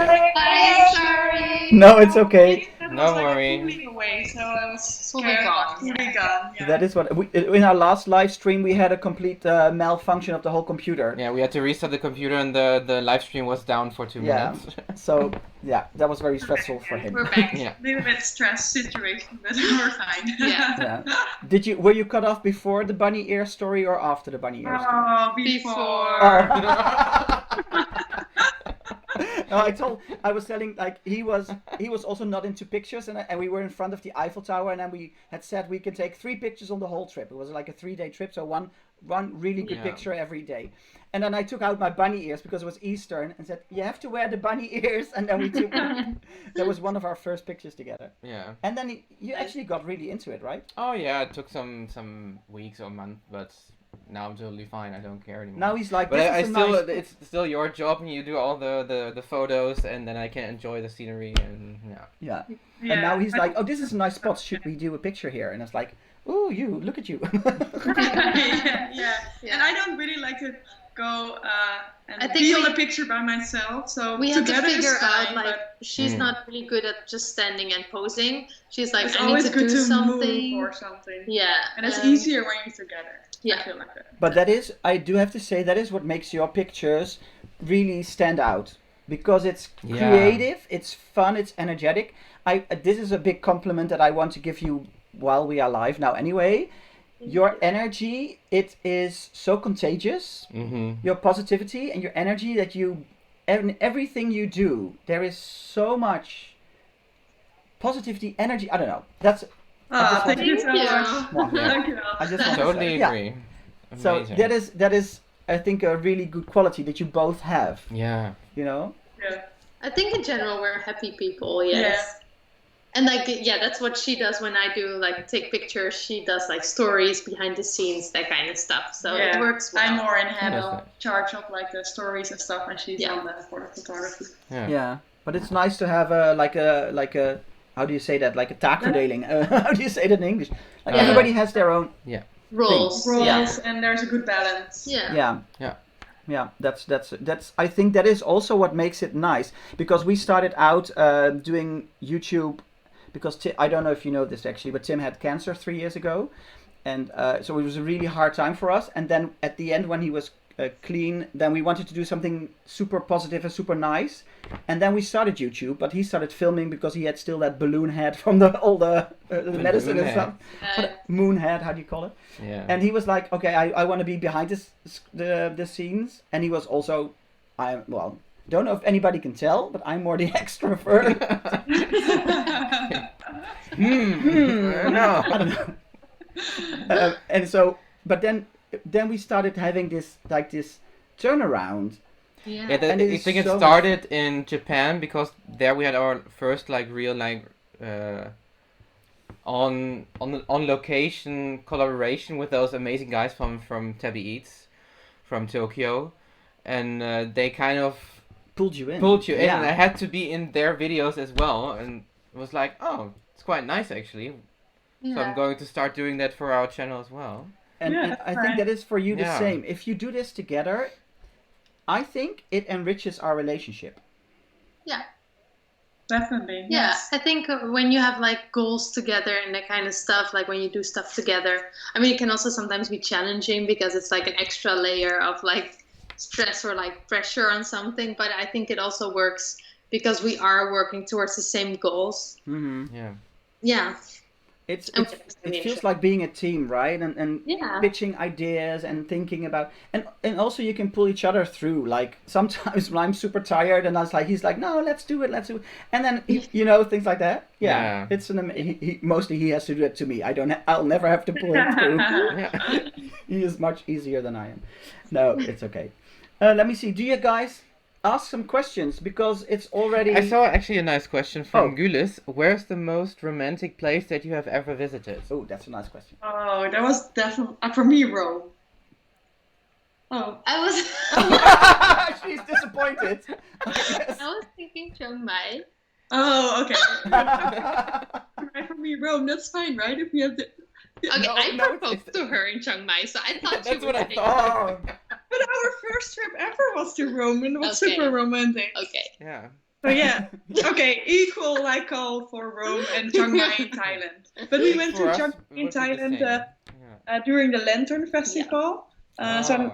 sorry. No, it's okay. No worry. Away, so I was scared. Gone. Yeah. That is what in our last live stream we had a complete malfunction of the whole computer. Yeah, we had to restart the computer, and the live stream was down for 2 minutes. So that was very stressful for him. We're back. A little bit stress situation, but we're fine. Yeah. Were you cut off before the bunny ear story or after the bunny ear story? Oh, before. No, I was telling, like, he was also not into pictures, and we were in front of the Eiffel Tower, and then we had said we could take 3 pictures on the whole trip. It was like a 3-day trip, so one really good picture every day. And then I took out my bunny ears because it was Easter, and said, you have to wear the bunny ears, and then we took that was one of our first pictures together. Yeah. And then you actually got really into it, right? Oh yeah, it took some weeks or months, but now I'm totally fine. I don't care anymore. Now he's like, but it's still your job, and you do all the photos, and then I can enjoy the scenery, and yeah. And now he's like, oh, this is a nice spot. Should we do a picture here? And it's like, ooh, you, look at you. yeah. And I don't really like to go and feel a picture by myself. So we had to figure fine, out, like, she's not really good at just standing and posing. She's like, it's I always need to good do to something. move or something. Yeah. And it's easier when you're together. Yeah. I feel like that. But that is, I do have to say, that is what makes your pictures really stand out. Because it's creative, it's fun, it's energetic. This is a big compliment that I want to give you while we are live now anyway. Your energy, it is so contagious. Your positivity and your energy that you, everything you do, there is so much positivity, energy. I don't know. That's. Thank you so much. Thank you. I just totally agree. So that is, I think, a really good quality that you both have. Yeah. You know. Yeah. I think in general we're happy people. Yes. Yeah. And like, that's what she does when I do, like, take pictures. She does, like, stories behind the scenes, that kind of stuff. So it works well. I'm more in charge of, like, the stories and stuff, and she's on the photography. Yeah, but it's nice to have like a how do you say that? Like a taakverdeling. How do you say that in English? Like everybody has their own roles, and there's a good balance. Yeah, that's. I think that is also what makes it nice, because we started out doing YouTube, because I don't know if you know this actually, but Tim had cancer 3 years ago, and so it was a really hard time for us. And then at the end, when he was clean, then we wanted to do something super positive and super nice, and then we started YouTube. But he started filming because he had still that balloon head from all the medicine and stuff. Moon head, how do you call it? Yeah. And he was like, okay, I want to be behind the scenes, and he was also, don't know if anybody can tell, but I'm more the extrovert. No, I don't know. And so, but then we started having this turnaround. Yeah, I think it started in Japan, because there we had our first real on location collaboration with those amazing guys from Tabby Eats from Tokyo, and they kind of pulled you in, and I had to be in their videos as well, and it was like, oh, it's quite nice actually. So I'm going to start doing that for our channel as well. And I think that is for you the same. If you do this together, I think it enriches our relationship. Yeah. Definitely. Yeah, yes. I think when you have like goals together and that kind of stuff, like when you do stuff together, I mean, it can also sometimes be challenging because it's like an extra layer of like stress or like pressure on something. But I think it also works because we are working towards the same goals. Mm-hmm. Yeah. Yeah. It feels like being a team, right? And pitching ideas and thinking about, and also you can pull each other through. Like sometimes when I'm super tired and he's like, no, let's do it, and then things like that. Yeah. It's mostly he has to do it to me. I'll never have to pull him through. He is much easier than I am. No, it's okay. Let me see. Do you guys ask some questions, because it's already... I saw actually a nice question from Gulis. Where's the most romantic place that you have ever visited? Oh, that's a nice question. Oh, that was definitely for me, Rome. Oh, I was. She's disappointed. I was thinking Chiang Mai. Oh, okay. Right, for me, Rome. That's fine, right? If we have the... Okay, I proposed to her in Chiang Mai, so I thought that's what I thought. But our first trip ever was to Rome, and it was super romantic. Okay. Yeah. So yeah, okay, equal call for Rome and Chiang Mai in Thailand. But we went to Chiang Mai in Thailand during the Lantern Festival. So I'm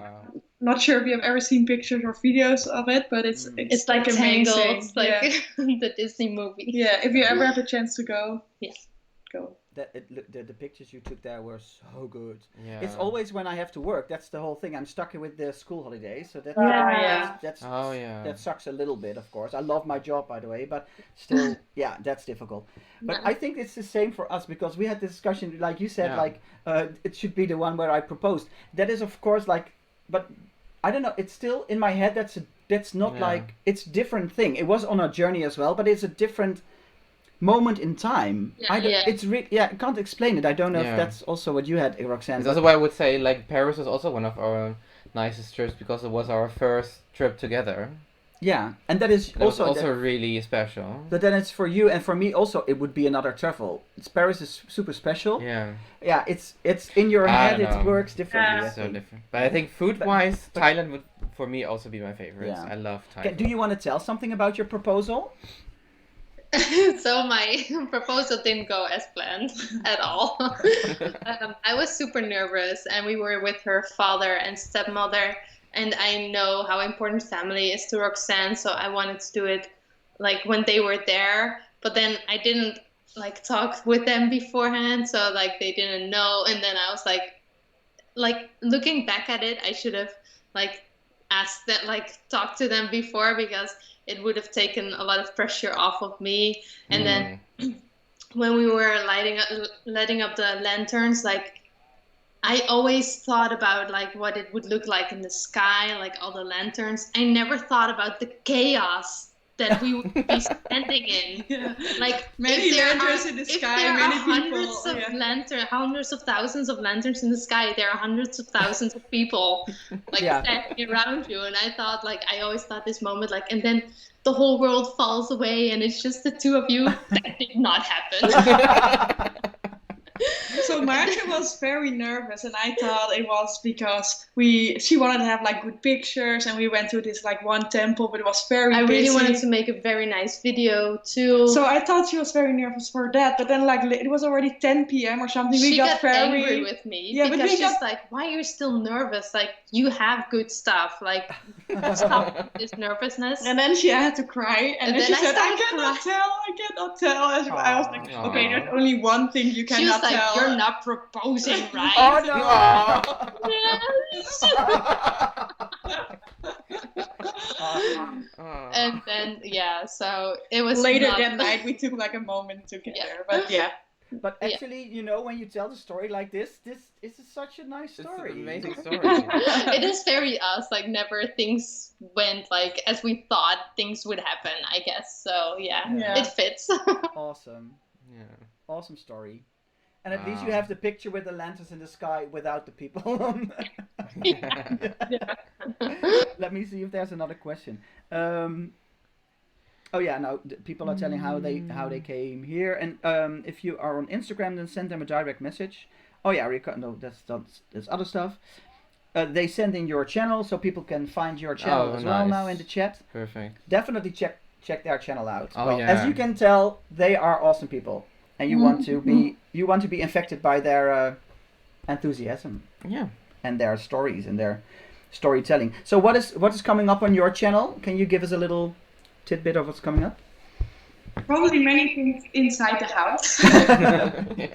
not sure if you have ever seen pictures or videos of it, but it's like amazing. Tangled, like the Disney movie. Yeah, if you ever have a chance to go, go. The pictures you took there were so good. Yeah. It's always when I have to work. That's the whole thing. I'm stuck with the school holidays, so that sucks a little bit. Of course, I love my job, by the way, but still, that's difficult. But I think it's the same for us, because we had this discussion, like you said, it should be the one where I proposed. That is, of course, but I don't know. It's still in my head. That's not like it's a different thing. It was on a journey as well, but it's a different moment in time. It's I can't explain it. I don't know if that's also what you had, Roxanne. That's why I would say like Paris is also one of our nicest trips, because it was our first trip together. Yeah, and that is That was also also really special. but then it's for you and for me also. It would be another travel. Paris is super special. Yeah. Yeah, it's in your I head. don't It know. works differently. I So think. different. But I think food-wise, but- Thailand would for me also be my favorite. Yeah. I love Thailand. Okay, do you want to tell something about your proposal? So my proposal didn't go as planned at all. I was super nervous, and we were with her father and stepmother, and I know how important family is to Roxanne, so I wanted to do it like when they were there, but then I didn't like talk with them beforehand, so like they didn't know, and then I was like looking back at it, I should have like asked that, like talked to them before, because it would have taken a lot of pressure off of me. And then when we were lighting up the lanterns, like I always thought about like what it would look like in the sky, like all the lanterns. I never thought about the chaos that we would be standing in. Yeah. Like Many lanterns in the if sky, there many are hundreds people. of lanterns, hundreds of thousands of lanterns in the sky, there are hundreds of thousands of people like Yeah. standing around you. And I thought, like, I always thought this moment, like, and then the whole world falls away and it's just the two of you. That did not happen. So Maartje was very nervous, and I thought it was because she wanted to have like good pictures, and we went to this like one temple, but it was very I really busy. wanted to make a very nice video too. So I thought she was very nervous for that, but then like it was already 10 p.m. or something. She we got very angry with me, Yeah, but because we she's got- like, "Why are you still nervous? Like, you have good stuff. Like, stop this nervousness." And then she had to cry, and then she then I said, "I started cannot tell." I was like, Aw. "Okay, there's only one thing you She was cannot like, tell." "You're not proposing, right?" Oh no! And then so it was Later not- that night, we took like a moment together, but yeah. But actually, you know, when you tell the story like this is such a nice It's story. an amazing story. It is very us. Like, never things went like as we thought things would happen, I guess. So yeah. Yeah. It fits. Awesome. Yeah. Awesome story. And at least you Wow. have the picture with the lanterns in the sky without the people. Let me see if there's another question. Oh yeah, now people are telling how they came here, and if you are on Instagram, then send them a direct message. Oh yeah, no, that's other stuff. They send in your channel so people can find your channel as well nice. now in the chat. Perfect. Definitely check their channel out. Oh, Well, yeah. as you can tell, they are awesome people, and you want to be infected by their enthusiasm Yeah. and their stories and their storytelling. So what is coming up on your channel? Can you give us a little tidbit of what's coming up? Probably many things inside the house. Yeah.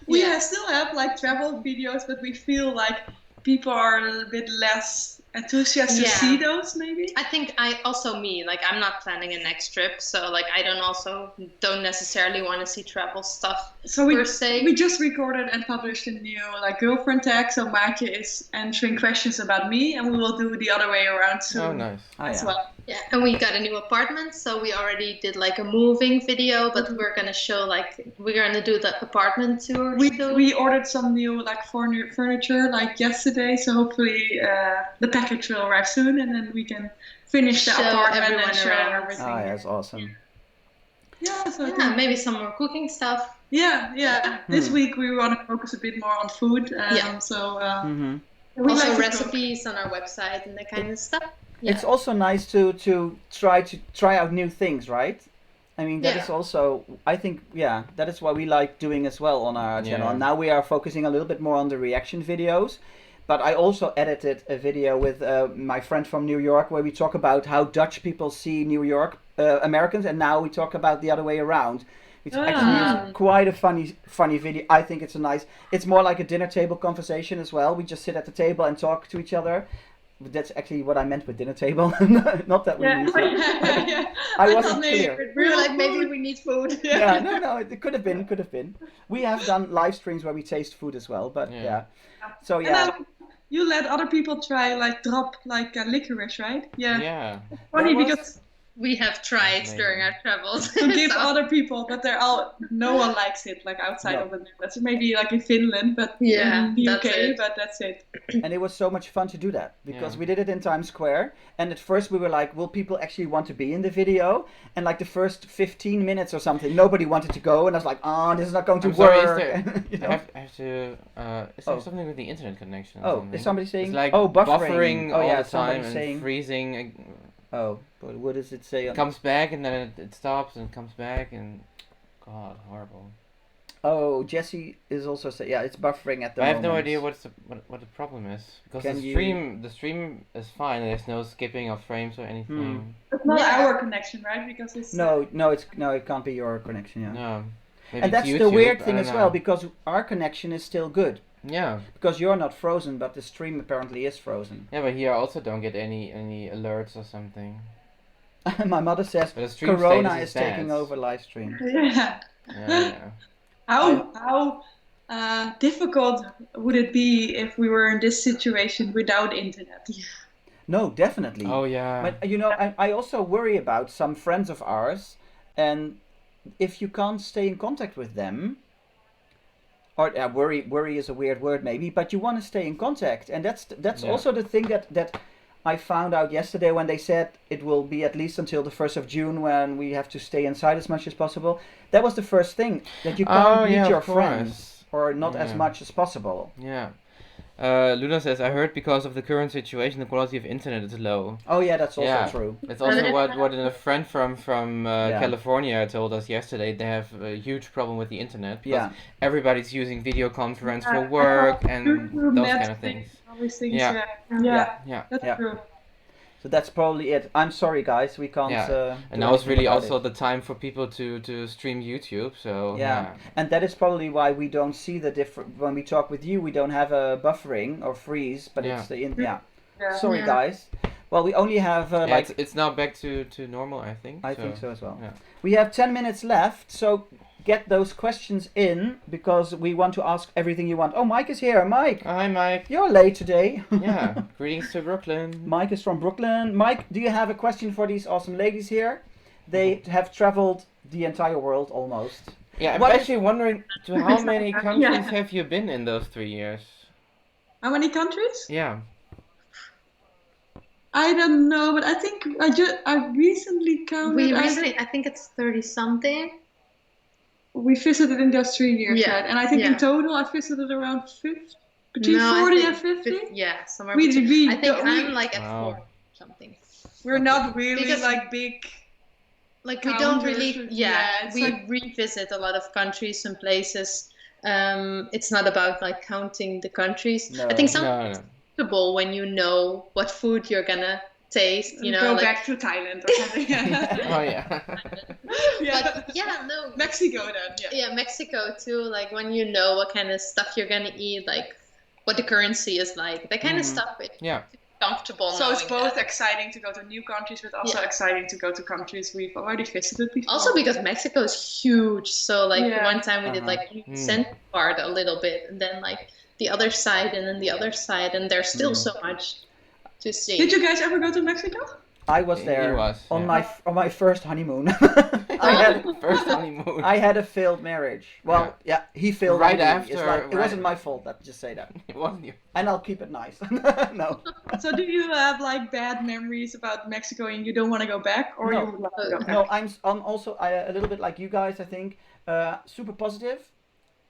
We still have like travel videos, but we feel like people are a little bit less enthusiastic to Yeah. see those, maybe. I think I'm not planning a next trip, so like I don't necessarily want to see travel stuff So per se. we just recorded and published a new like girlfriend tag. So Maartje is answering questions about me, and we will do the other way around soon Oh, nice. as well. Yeah, and we got a new apartment, so we already did like a moving video, but we're gonna do the apartment tour. We ordered some new like furniture like yesterday, so hopefully the package will arrive soon, and then we can finish the Show apartment everyone and show around. everything. Oh, yeah, that's awesome. Yeah, so I Yeah, think, maybe some more cooking stuff. yeah. This week we want to focus a bit more on food. Yeah. So Mm-hmm. we Also like to cook. recipes on our website and that kind of stuff. Yeah. It's also nice to try out new things, right? I mean, that is also, I think, that is what we like doing as well on our channel. Yeah. And now we are focusing a little bit more on the reaction videos. But I also edited a video with my friend from New York where we talk about how Dutch people see New York Americans, and now we talk about the other way around. It's actually quite a funny video. I think it's more like a dinner table conversation as well. We just sit at the table and talk to each other. But that's actually what I meant with dinner table. Not that we need food. I wasn't clear. We were like, maybe we need food. Yeah, no, it could have been. We have done live streams where we taste food as well, but yeah. So And then you let other people try like drop like licorice, right? Yeah. Yeah. Funny That was- because we have tried during our travels to give other people, but no one likes it like outside of the Netherlands. Maybe like in Finland, but in the UK, but that's it. And it was so much fun to do that because we did it in Times Square. And at first we were like, will people actually want to be in the video? And like the first 15 minutes or something, nobody wanted to go. And I was like, oh, this is not going to work. Sorry, I have to. Is there something with the internet connection? Is somebody saying? It's like buffering all the time and freezing. But what does it say? It comes back and then it stops and comes back and God, horrible. Oh, Jesse is also saying, it's buffering at the moment. I have no idea what the problem is because the stream is fine. There's no skipping of frames or anything. It's not our connection, right? Because it's it can't be your connection. Yeah. No. And that's YouTube, the weird thing as well because our connection is still good. Yeah. Because you're not frozen, but the stream apparently is frozen. Yeah, but here I also don't get any alerts or something. My mother says Corona is taking over live stream. Yeah. How difficult would it be if we were in this situation without internet? No, definitely. Oh yeah. But I also worry about some friends of ours, and if you can't stay in contact with them, or worry is a weird word maybe, but you want to stay in contact, and that's also the thing that I found out yesterday when they said it will be at least until the 1st of June when we have to stay inside as much as possible. That was the first thing, that you can't meet your friends or not as much as possible. Yeah. Luna says, I heard because of the current situation the quality of internet is low. Oh yeah, that's also true. It's also what a friend from California told us yesterday. They have a huge problem with the internet because everybody's using video conference for work and those kind of things. Yeah. That's true. So that's probably it. I'm sorry, guys, we can't. And now it's really also the time for people to stream YouTube. So and that is probably why we don't see the different. When we talk with you, we don't have a buffering or freeze, but it's the Sorry, guys. Well, we only have it's now back to normal, I think. I think so as well. Yeah. We have 10 minutes left, so get those questions in because we want to ask everything you want. Oh, Mike is here. Mike. Hi, Mike. You're late today. Yeah. Greetings to Brooklyn. Mike is from Brooklyn. Mike, do you have a question for these awesome ladies here? They have traveled the entire world almost. Yeah, I'm actually wondering to how many countries have you been in those 3 years? How many countries? Yeah. I don't know, but I think I recently counted. I think it's 30 something. We visited in those 3 years, right? And I think in total I visited around 50, between 40 and 50. Yeah, somewhere between. I think I'm like at 4 something. We're not really like big. Like we don't really. We revisit a lot of countries and places. It's not about like counting the countries. No. I think sometimes it's comfortable when you know what food you're gonna taste, go back to Thailand or something. Oh yeah. But Mexico then. Yeah, Mexico too. Like when you know what kind of stuff you're gonna eat, like what the currency is like, that kind of stuff. Comfortable. So it's both exciting to go to new countries, but also exciting to go to countries we've already visited before. Also because Mexico is huge. So like one time we did like center part a little bit, and then like the other side, and then the other side, and there's still so much to see. Did you guys ever go to Mexico? I was there on my first honeymoon. First honeymoon. I had a failed marriage. Well, he failed right after. It's it wasn't my fault. Just say that. It wasn't you. And I'll keep it nice. No. So do you have like bad memories about Mexico and you don't want to go back, or you would love to go back? No, I'm also a little bit like you guys. I think super positive.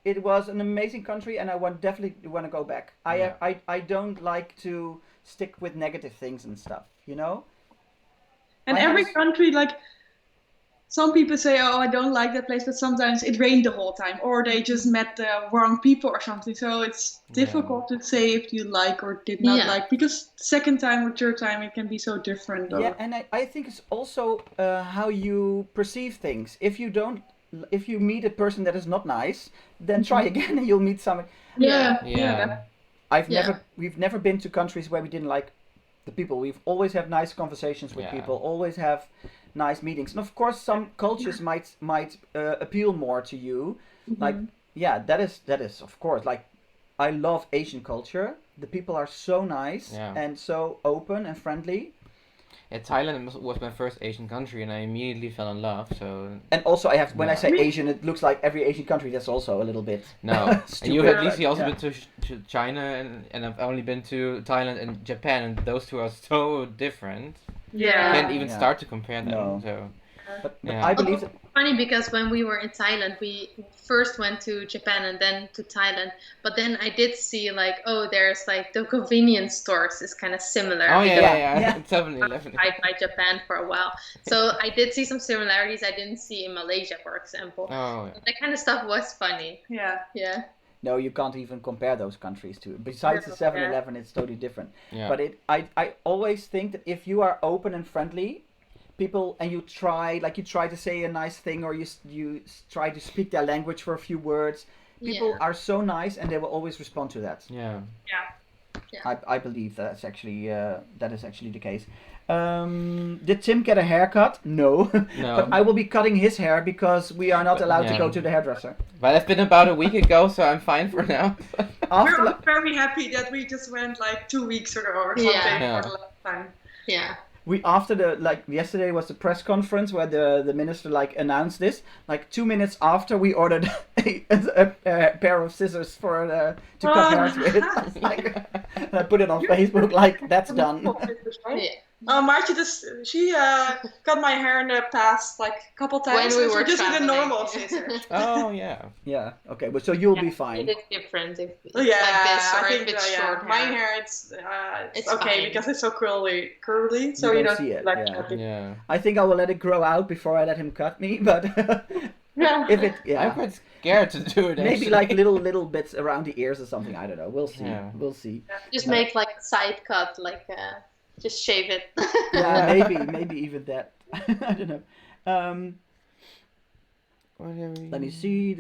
It was an amazing country, and I definitely want to go back. I don't like to stick with negative things and stuff, you know. And every country, like, some people say, oh, I don't like that place, but sometimes it rained the whole time, or they just met the wrong people or something. So it's difficult to say if you like or did not like, because second time or third time it can be so different. Yeah, and I think it's also how you perceive things. If you meet a person that is not nice, then try again and you'll meet someone. We've never been to countries where we didn't like the people. We've always have nice conversations with people, always have nice meetings, and of course some cultures might appeal more to you. Like that is of course, like, I love Asian culture. The people are so nice and so open and friendly. Thailand was my first Asian country, and I immediately fell in love. So. And also, when I say Asian, it looks like every Asian country. That's also a little bit. No, and you've at least also been to China, and I've only been to Thailand and Japan, and those two are so different. Yeah. You can't even start to compare them. No. So. But I believe that. Funny because when we were in Thailand, we first went to Japan and then to Thailand. But then I did see like, there's like the convenience stores is kind of similar. Oh yeah. Definitely. By Japan for a while, so I did see some similarities I didn't see in Malaysia, for example. Oh. Yeah. That kind of stuff was funny. Yeah. Yeah. No, you can't even compare those countries to. Besides the 7-Eleven, it's totally different. Yeah. But I always think that if you are open and friendly, people, and you try to say a nice thing, or you try to speak their language for a few words, people are so nice and they will always respond to that. Yeah. I believe that is actually the case. Did Tim get a haircut? No. But I will be cutting his hair because we are not allowed to go to the hairdresser. But it's been about a week ago, so I'm fine for now. We're very happy that we just went like 2 weeks ago or something for the last time. Yeah. Yesterday was the press conference where the minister announced this. 2 minutes after, we ordered a pair of scissors to cut hairs with. And I put it on Facebook that's done. Maartje, she cut my hair in the past couple times. When we were just with a normal scissors. Oh yeah. Yeah. Okay, but so you'll be fine. It is different if it's like this, or I if think it's short hair. My hair, it's okay fine. because it's so curly, so you you don't don't see it. Yeah. I think I will let it grow out before I let him cut me, but if it, I'm quite scared to do it. Maybe little bits around the ears or something. I don't know. We'll see. Yeah. We'll see. Just make a side cut, just shave it. Yeah, maybe even that. I don't know. Let me see.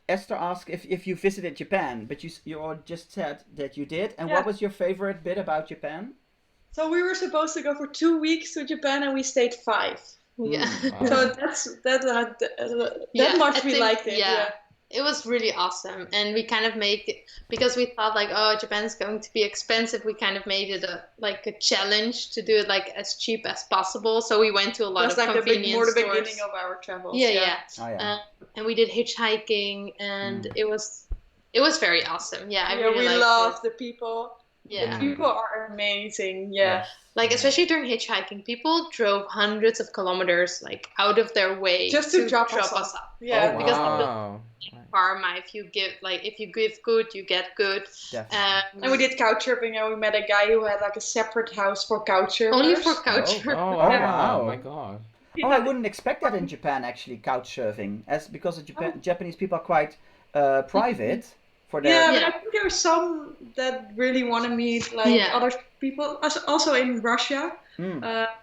Esther asked if you visited Japan, but you all just said that you did. And what was your favorite bit about Japan? So we were supposed to go for 2 weeks to Japan, and we stayed 5. Yeah. Wow. So that much we liked it. Yeah. It was really awesome, and we kind of made it because we thought Japan's going to be expensive. We kind of made it a challenge to do it as cheap as possible. So we went to a lot of convenience stores. The beginning of our travels. Yeah. Oh, yeah. And we did hitchhiking, and it was very awesome. Yeah, we loved the people. Yeah. The people are amazing. Yeah. Especially during hitchhiking, people drove hundreds of kilometers out of their way just to drop us off. Yeah. Oh, because wow. karma, if you give good, you get good. And we did couch surfing, and we met a guy who had a separate house for couch surfers. Only for couch surfing. Oh wow. Oh my god. Oh, I wouldn't expect that in Japan, actually, couch surfing, because Japanese people are quite private. But I think there are some that really want to meet other people. Also in Russia,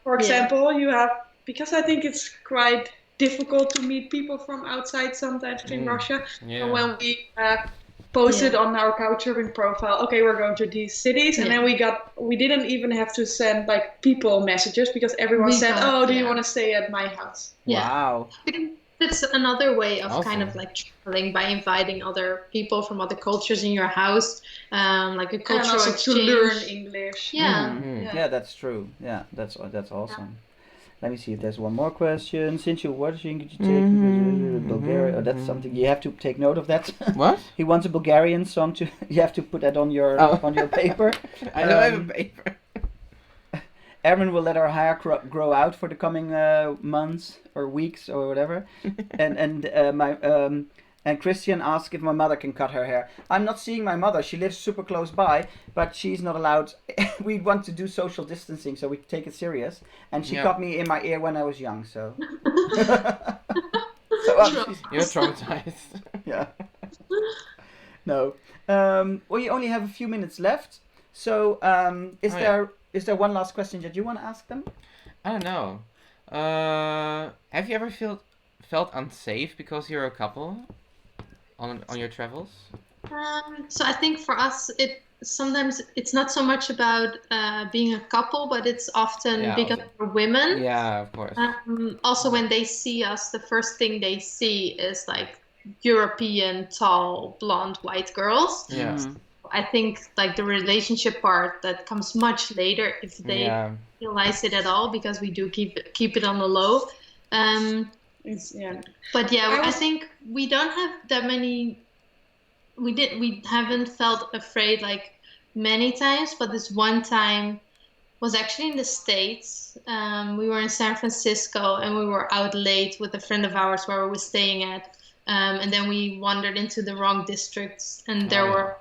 for example, you have, because I think it's quite difficult to meet people from outside sometimes in Russia. Yeah. And when we posted on our couchsurfing profile, okay, we're going to these cities, and then we didn't even have to send people messages because everyone said, do you want to stay at my house? Yeah. Wow. It's another way of awesome. kind of traveling by inviting other people from other cultures in your house, a cultural exchange. To learn English. Yeah. Mm-hmm. Yeah, that's true. Yeah, that's awesome. Let me see if there's one more question. Since you're watching, could you take Bulgaria? Oh, that's something you have to take note of. That. What? He wants a Bulgarian song to. You have to put that on your paper. I don't have a paper. Erin will let her hair grow out for the coming months or weeks or whatever, and Christian asked if my mother can cut her hair. I'm not seeing my mother. She lives super close by, but she's not allowed. We want to do social distancing, so we take it serious. And she cut me in my ear when I was young. So. You're traumatized. Yeah. No. Well, you only have a few minutes left. So, is there one last question that you want to ask them? I don't know. Have you ever felt unsafe because you're a couple on your travels? So I think for us, sometimes it's not so much about being a couple, but it's often because we're women. Yeah, of course. Also, when they see us, the first thing they see is European, tall, blonde, white girls. Yeah. I think like the relationship part that comes much later if they realize it at all, because we do keep it on the low. But yeah, I think we don't have that many. We haven't felt afraid like many times, but this one time was actually in the States. We were in San Francisco and we were out late with a friend of ours where we were staying at. And then we wandered into the wrong districts and there were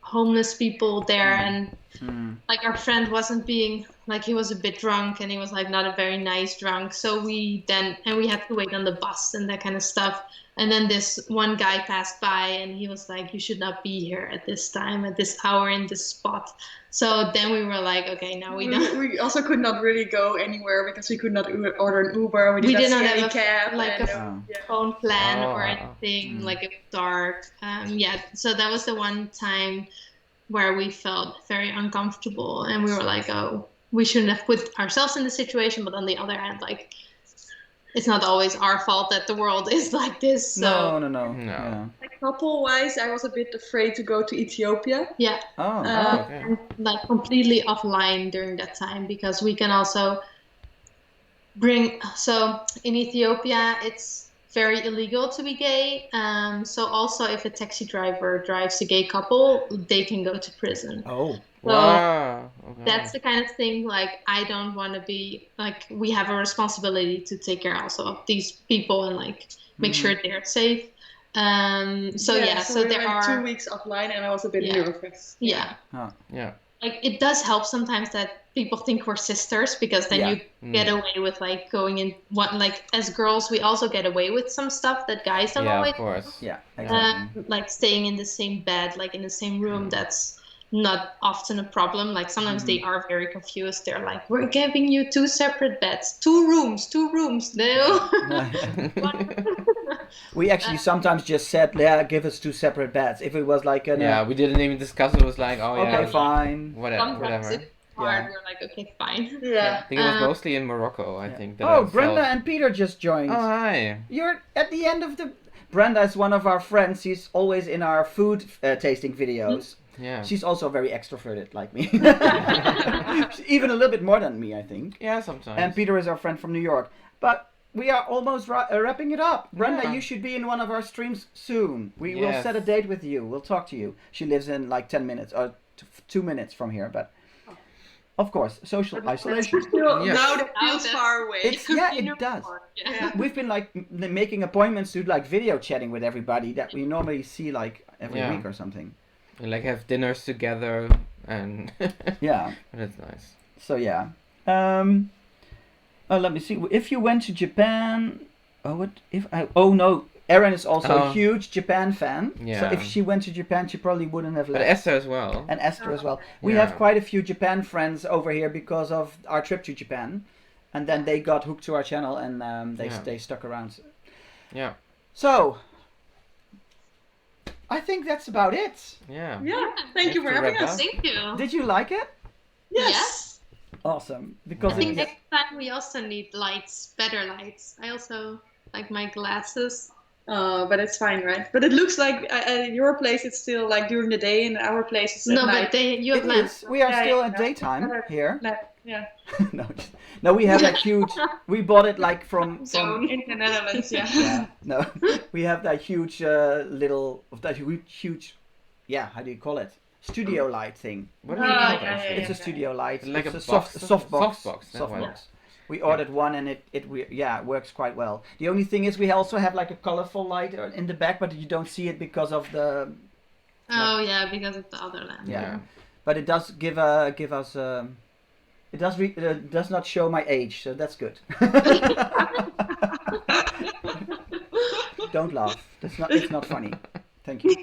homeless people there. And like our friend wasn't being, like he was a bit drunk and he was like not a very nice drunk. So we had to wait on the bus and that kind of stuff. And then this one guy passed by and he was like, you should not be here at this time, at this hour, in this spot. So then we were like, okay, now we don't. We also could not really go anywhere because we could not order an Uber. We did not have a cab, like a phone plan or anything. Like it was dark. So that was the one time where we felt very uncomfortable and we were like, oh, we shouldn't have put ourselves in the situation. But on the other hand, like, it's not always our fault that the world is like this. So. No. Yeah. Like couple-wise, I was a bit afraid to go to Ethiopia. Yeah. Okay. And like completely offline during that time because we can also so in Ethiopia, it's very illegal to be gay. So also if a taxi driver drives a gay couple, they can go to prison. Oh. So wow. Okay. That's the kind of thing, like, I don't want to be, like, we have a responsibility to take care also of these people and, like, make sure they're safe. So we there are 2 weeks offline and I was a bit nervous. Yeah. Yeah. Like, it does help sometimes that people think we're sisters because then you get away with, like, going in, as girls, we also get away with some stuff that guys don't always. Yeah, of course. Yeah, exactly. Like, staying in the same bed, like, in the same room, that's not often a problem. Like sometimes they are very confused. They're like, we're giving you 2 separate beds, 2 rooms. No. We actually sometimes just said, give us 2 separate beds. If it was like we didn't even discuss it. It was like, okay, fine. Whatever. It's hard. We're like, okay, fine. Yeah. I think it was mostly in Morocco, I think. Brenda and Peter just joined. Oh, hi. You're at the end of the... Brenda is one of our friends. She's always in our food tasting videos. Yeah. She's also very extroverted like me. Even a little bit more than me, I think. Yeah, sometimes. And Peter is our friend from New York. But we are almost wrapping it up. Brenda, you should be in one of our streams soon. We will set a date with you. We'll talk to you. She lives in like 10 minutes or 2 minutes from here, but of course, social isolation. Now that feels far away. It does. Yeah. We've been like making appointments to like video chatting with everybody that we normally see like every week or something. And like have dinners together and that's nice. So let me see. If you went to Japan, Erin is also a huge Japan fan. Yeah. So if she went to Japan, she probably wouldn't have left. But Esther as well. And Esther as well. We have quite a few Japan friends over here because of our trip to Japan, and then they got hooked to our channel and they stuck around. Yeah. So. I think that's about it. Yeah. Yeah. Thank you for having us. Thank you. Did you like it? Yes. Awesome. Because I think next time we also need lights, better lights. I also like my glasses. But it's fine, right? But it looks like at your place it's still like during the day, and our place is at night. But you have lamps. We are still at daytime here. Yeah. No, we have that huge. We bought it like from in the Netherlands. No, we have that huge huge. Yeah, how do you call it? Studio light thing. What do you call it? It's a studio light. Like it's a softbox. We ordered one and it works quite well. The only thing is we also have like a colorful light in the back, but you don't see it because of the. Because of the other lamp. Yeah, but it does give us. It does not show my age, so that's good. Don't laugh. It's not funny. Thank you.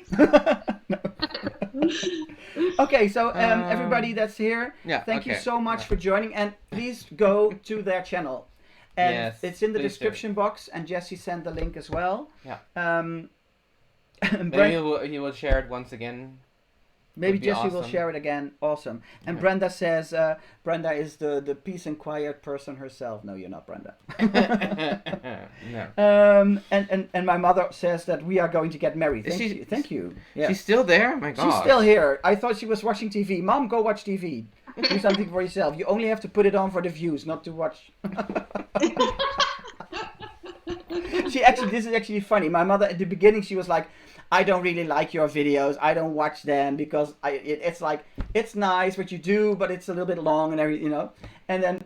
Okay, so everybody that's here, thank you so much for joining, and please go to their channel. And it's in the description box, and Jesse sent the link as well. Yeah. Maybe he will share it once again. Maybe be Jessie will awesome. share it again. Awesome. And Yeah. Brenda says, Brenda is the peace and quiet person herself. No, you're not, Brenda. No. And my mother says that we are going to get married. Is Thank she- you. Thank you. Yeah. She's still there? My God. She's still here. I thought she was watching TV. Mom, go watch TV. Do something for yourself. You only have to put it on for the views, not to watch. This is actually funny. My mother at the beginning, she was like, I don't really like your videos. I don't watch them because it's like, it's nice what you do, but it's a little bit long and everything, you know. And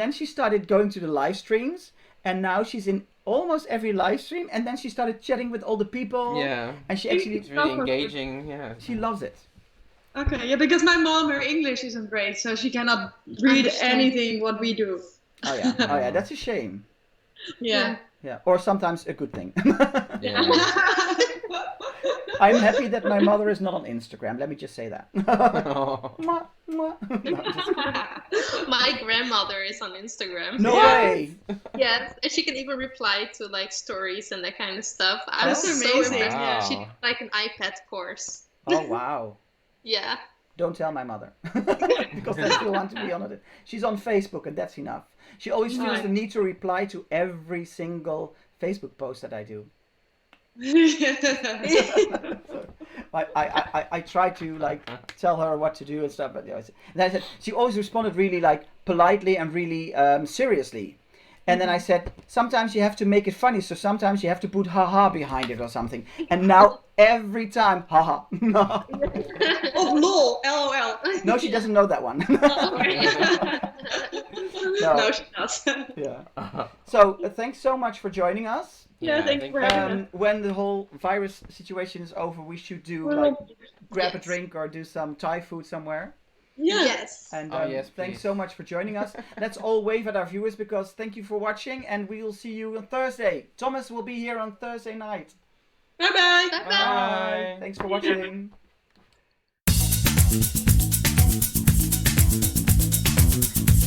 then she started going to the live streams, and now she's in almost every live stream. And then she started chatting with all the people. Yeah. And she actually, It's really engaging. Yeah. she loves it. Okay, yeah, because my mom, her English isn't great, so she cannot read anything what we do. Oh yeah, that's a shame. Yeah. Yeah, or sometimes a good thing. Yeah. I'm happy that my mother is not on Instagram. Let me just say that. Oh. Mwah, mwah. No, I'm just kidding. My grandmother is on Instagram. No way. Yes, and she can even reply to like stories and that kind of stuff. I was That's so amazing. impressed. Wow. She did like an iPad course. Oh wow. Yeah. Don't tell my mother. Because then she'll want to be on it. She's on Facebook and that's enough. She always feels the need to reply to every single Facebook post that I do. So I try to like tell her what to do and stuff, but and I said she always responded really like politely and really seriously. And then I said, sometimes you have to make it funny, so sometimes you have to put haha behind it or something. And now every time, haha. No. Oh, lol, LOL. No, she doesn't know that one. No, she does. Yeah. So thanks so much for joining us. Yeah, thank you for having us. When the whole virus situation is over, we should do like grab a drink or do some Thai food somewhere. Yeah. Yes. And Yes, thanks please. so much for joining us. Let's all wave at our viewers because thank you for watching, and we will see you on Thursday. Thomas will be here on Thursday night. Bye-bye. Bye-bye. Bye. Thanks for watching.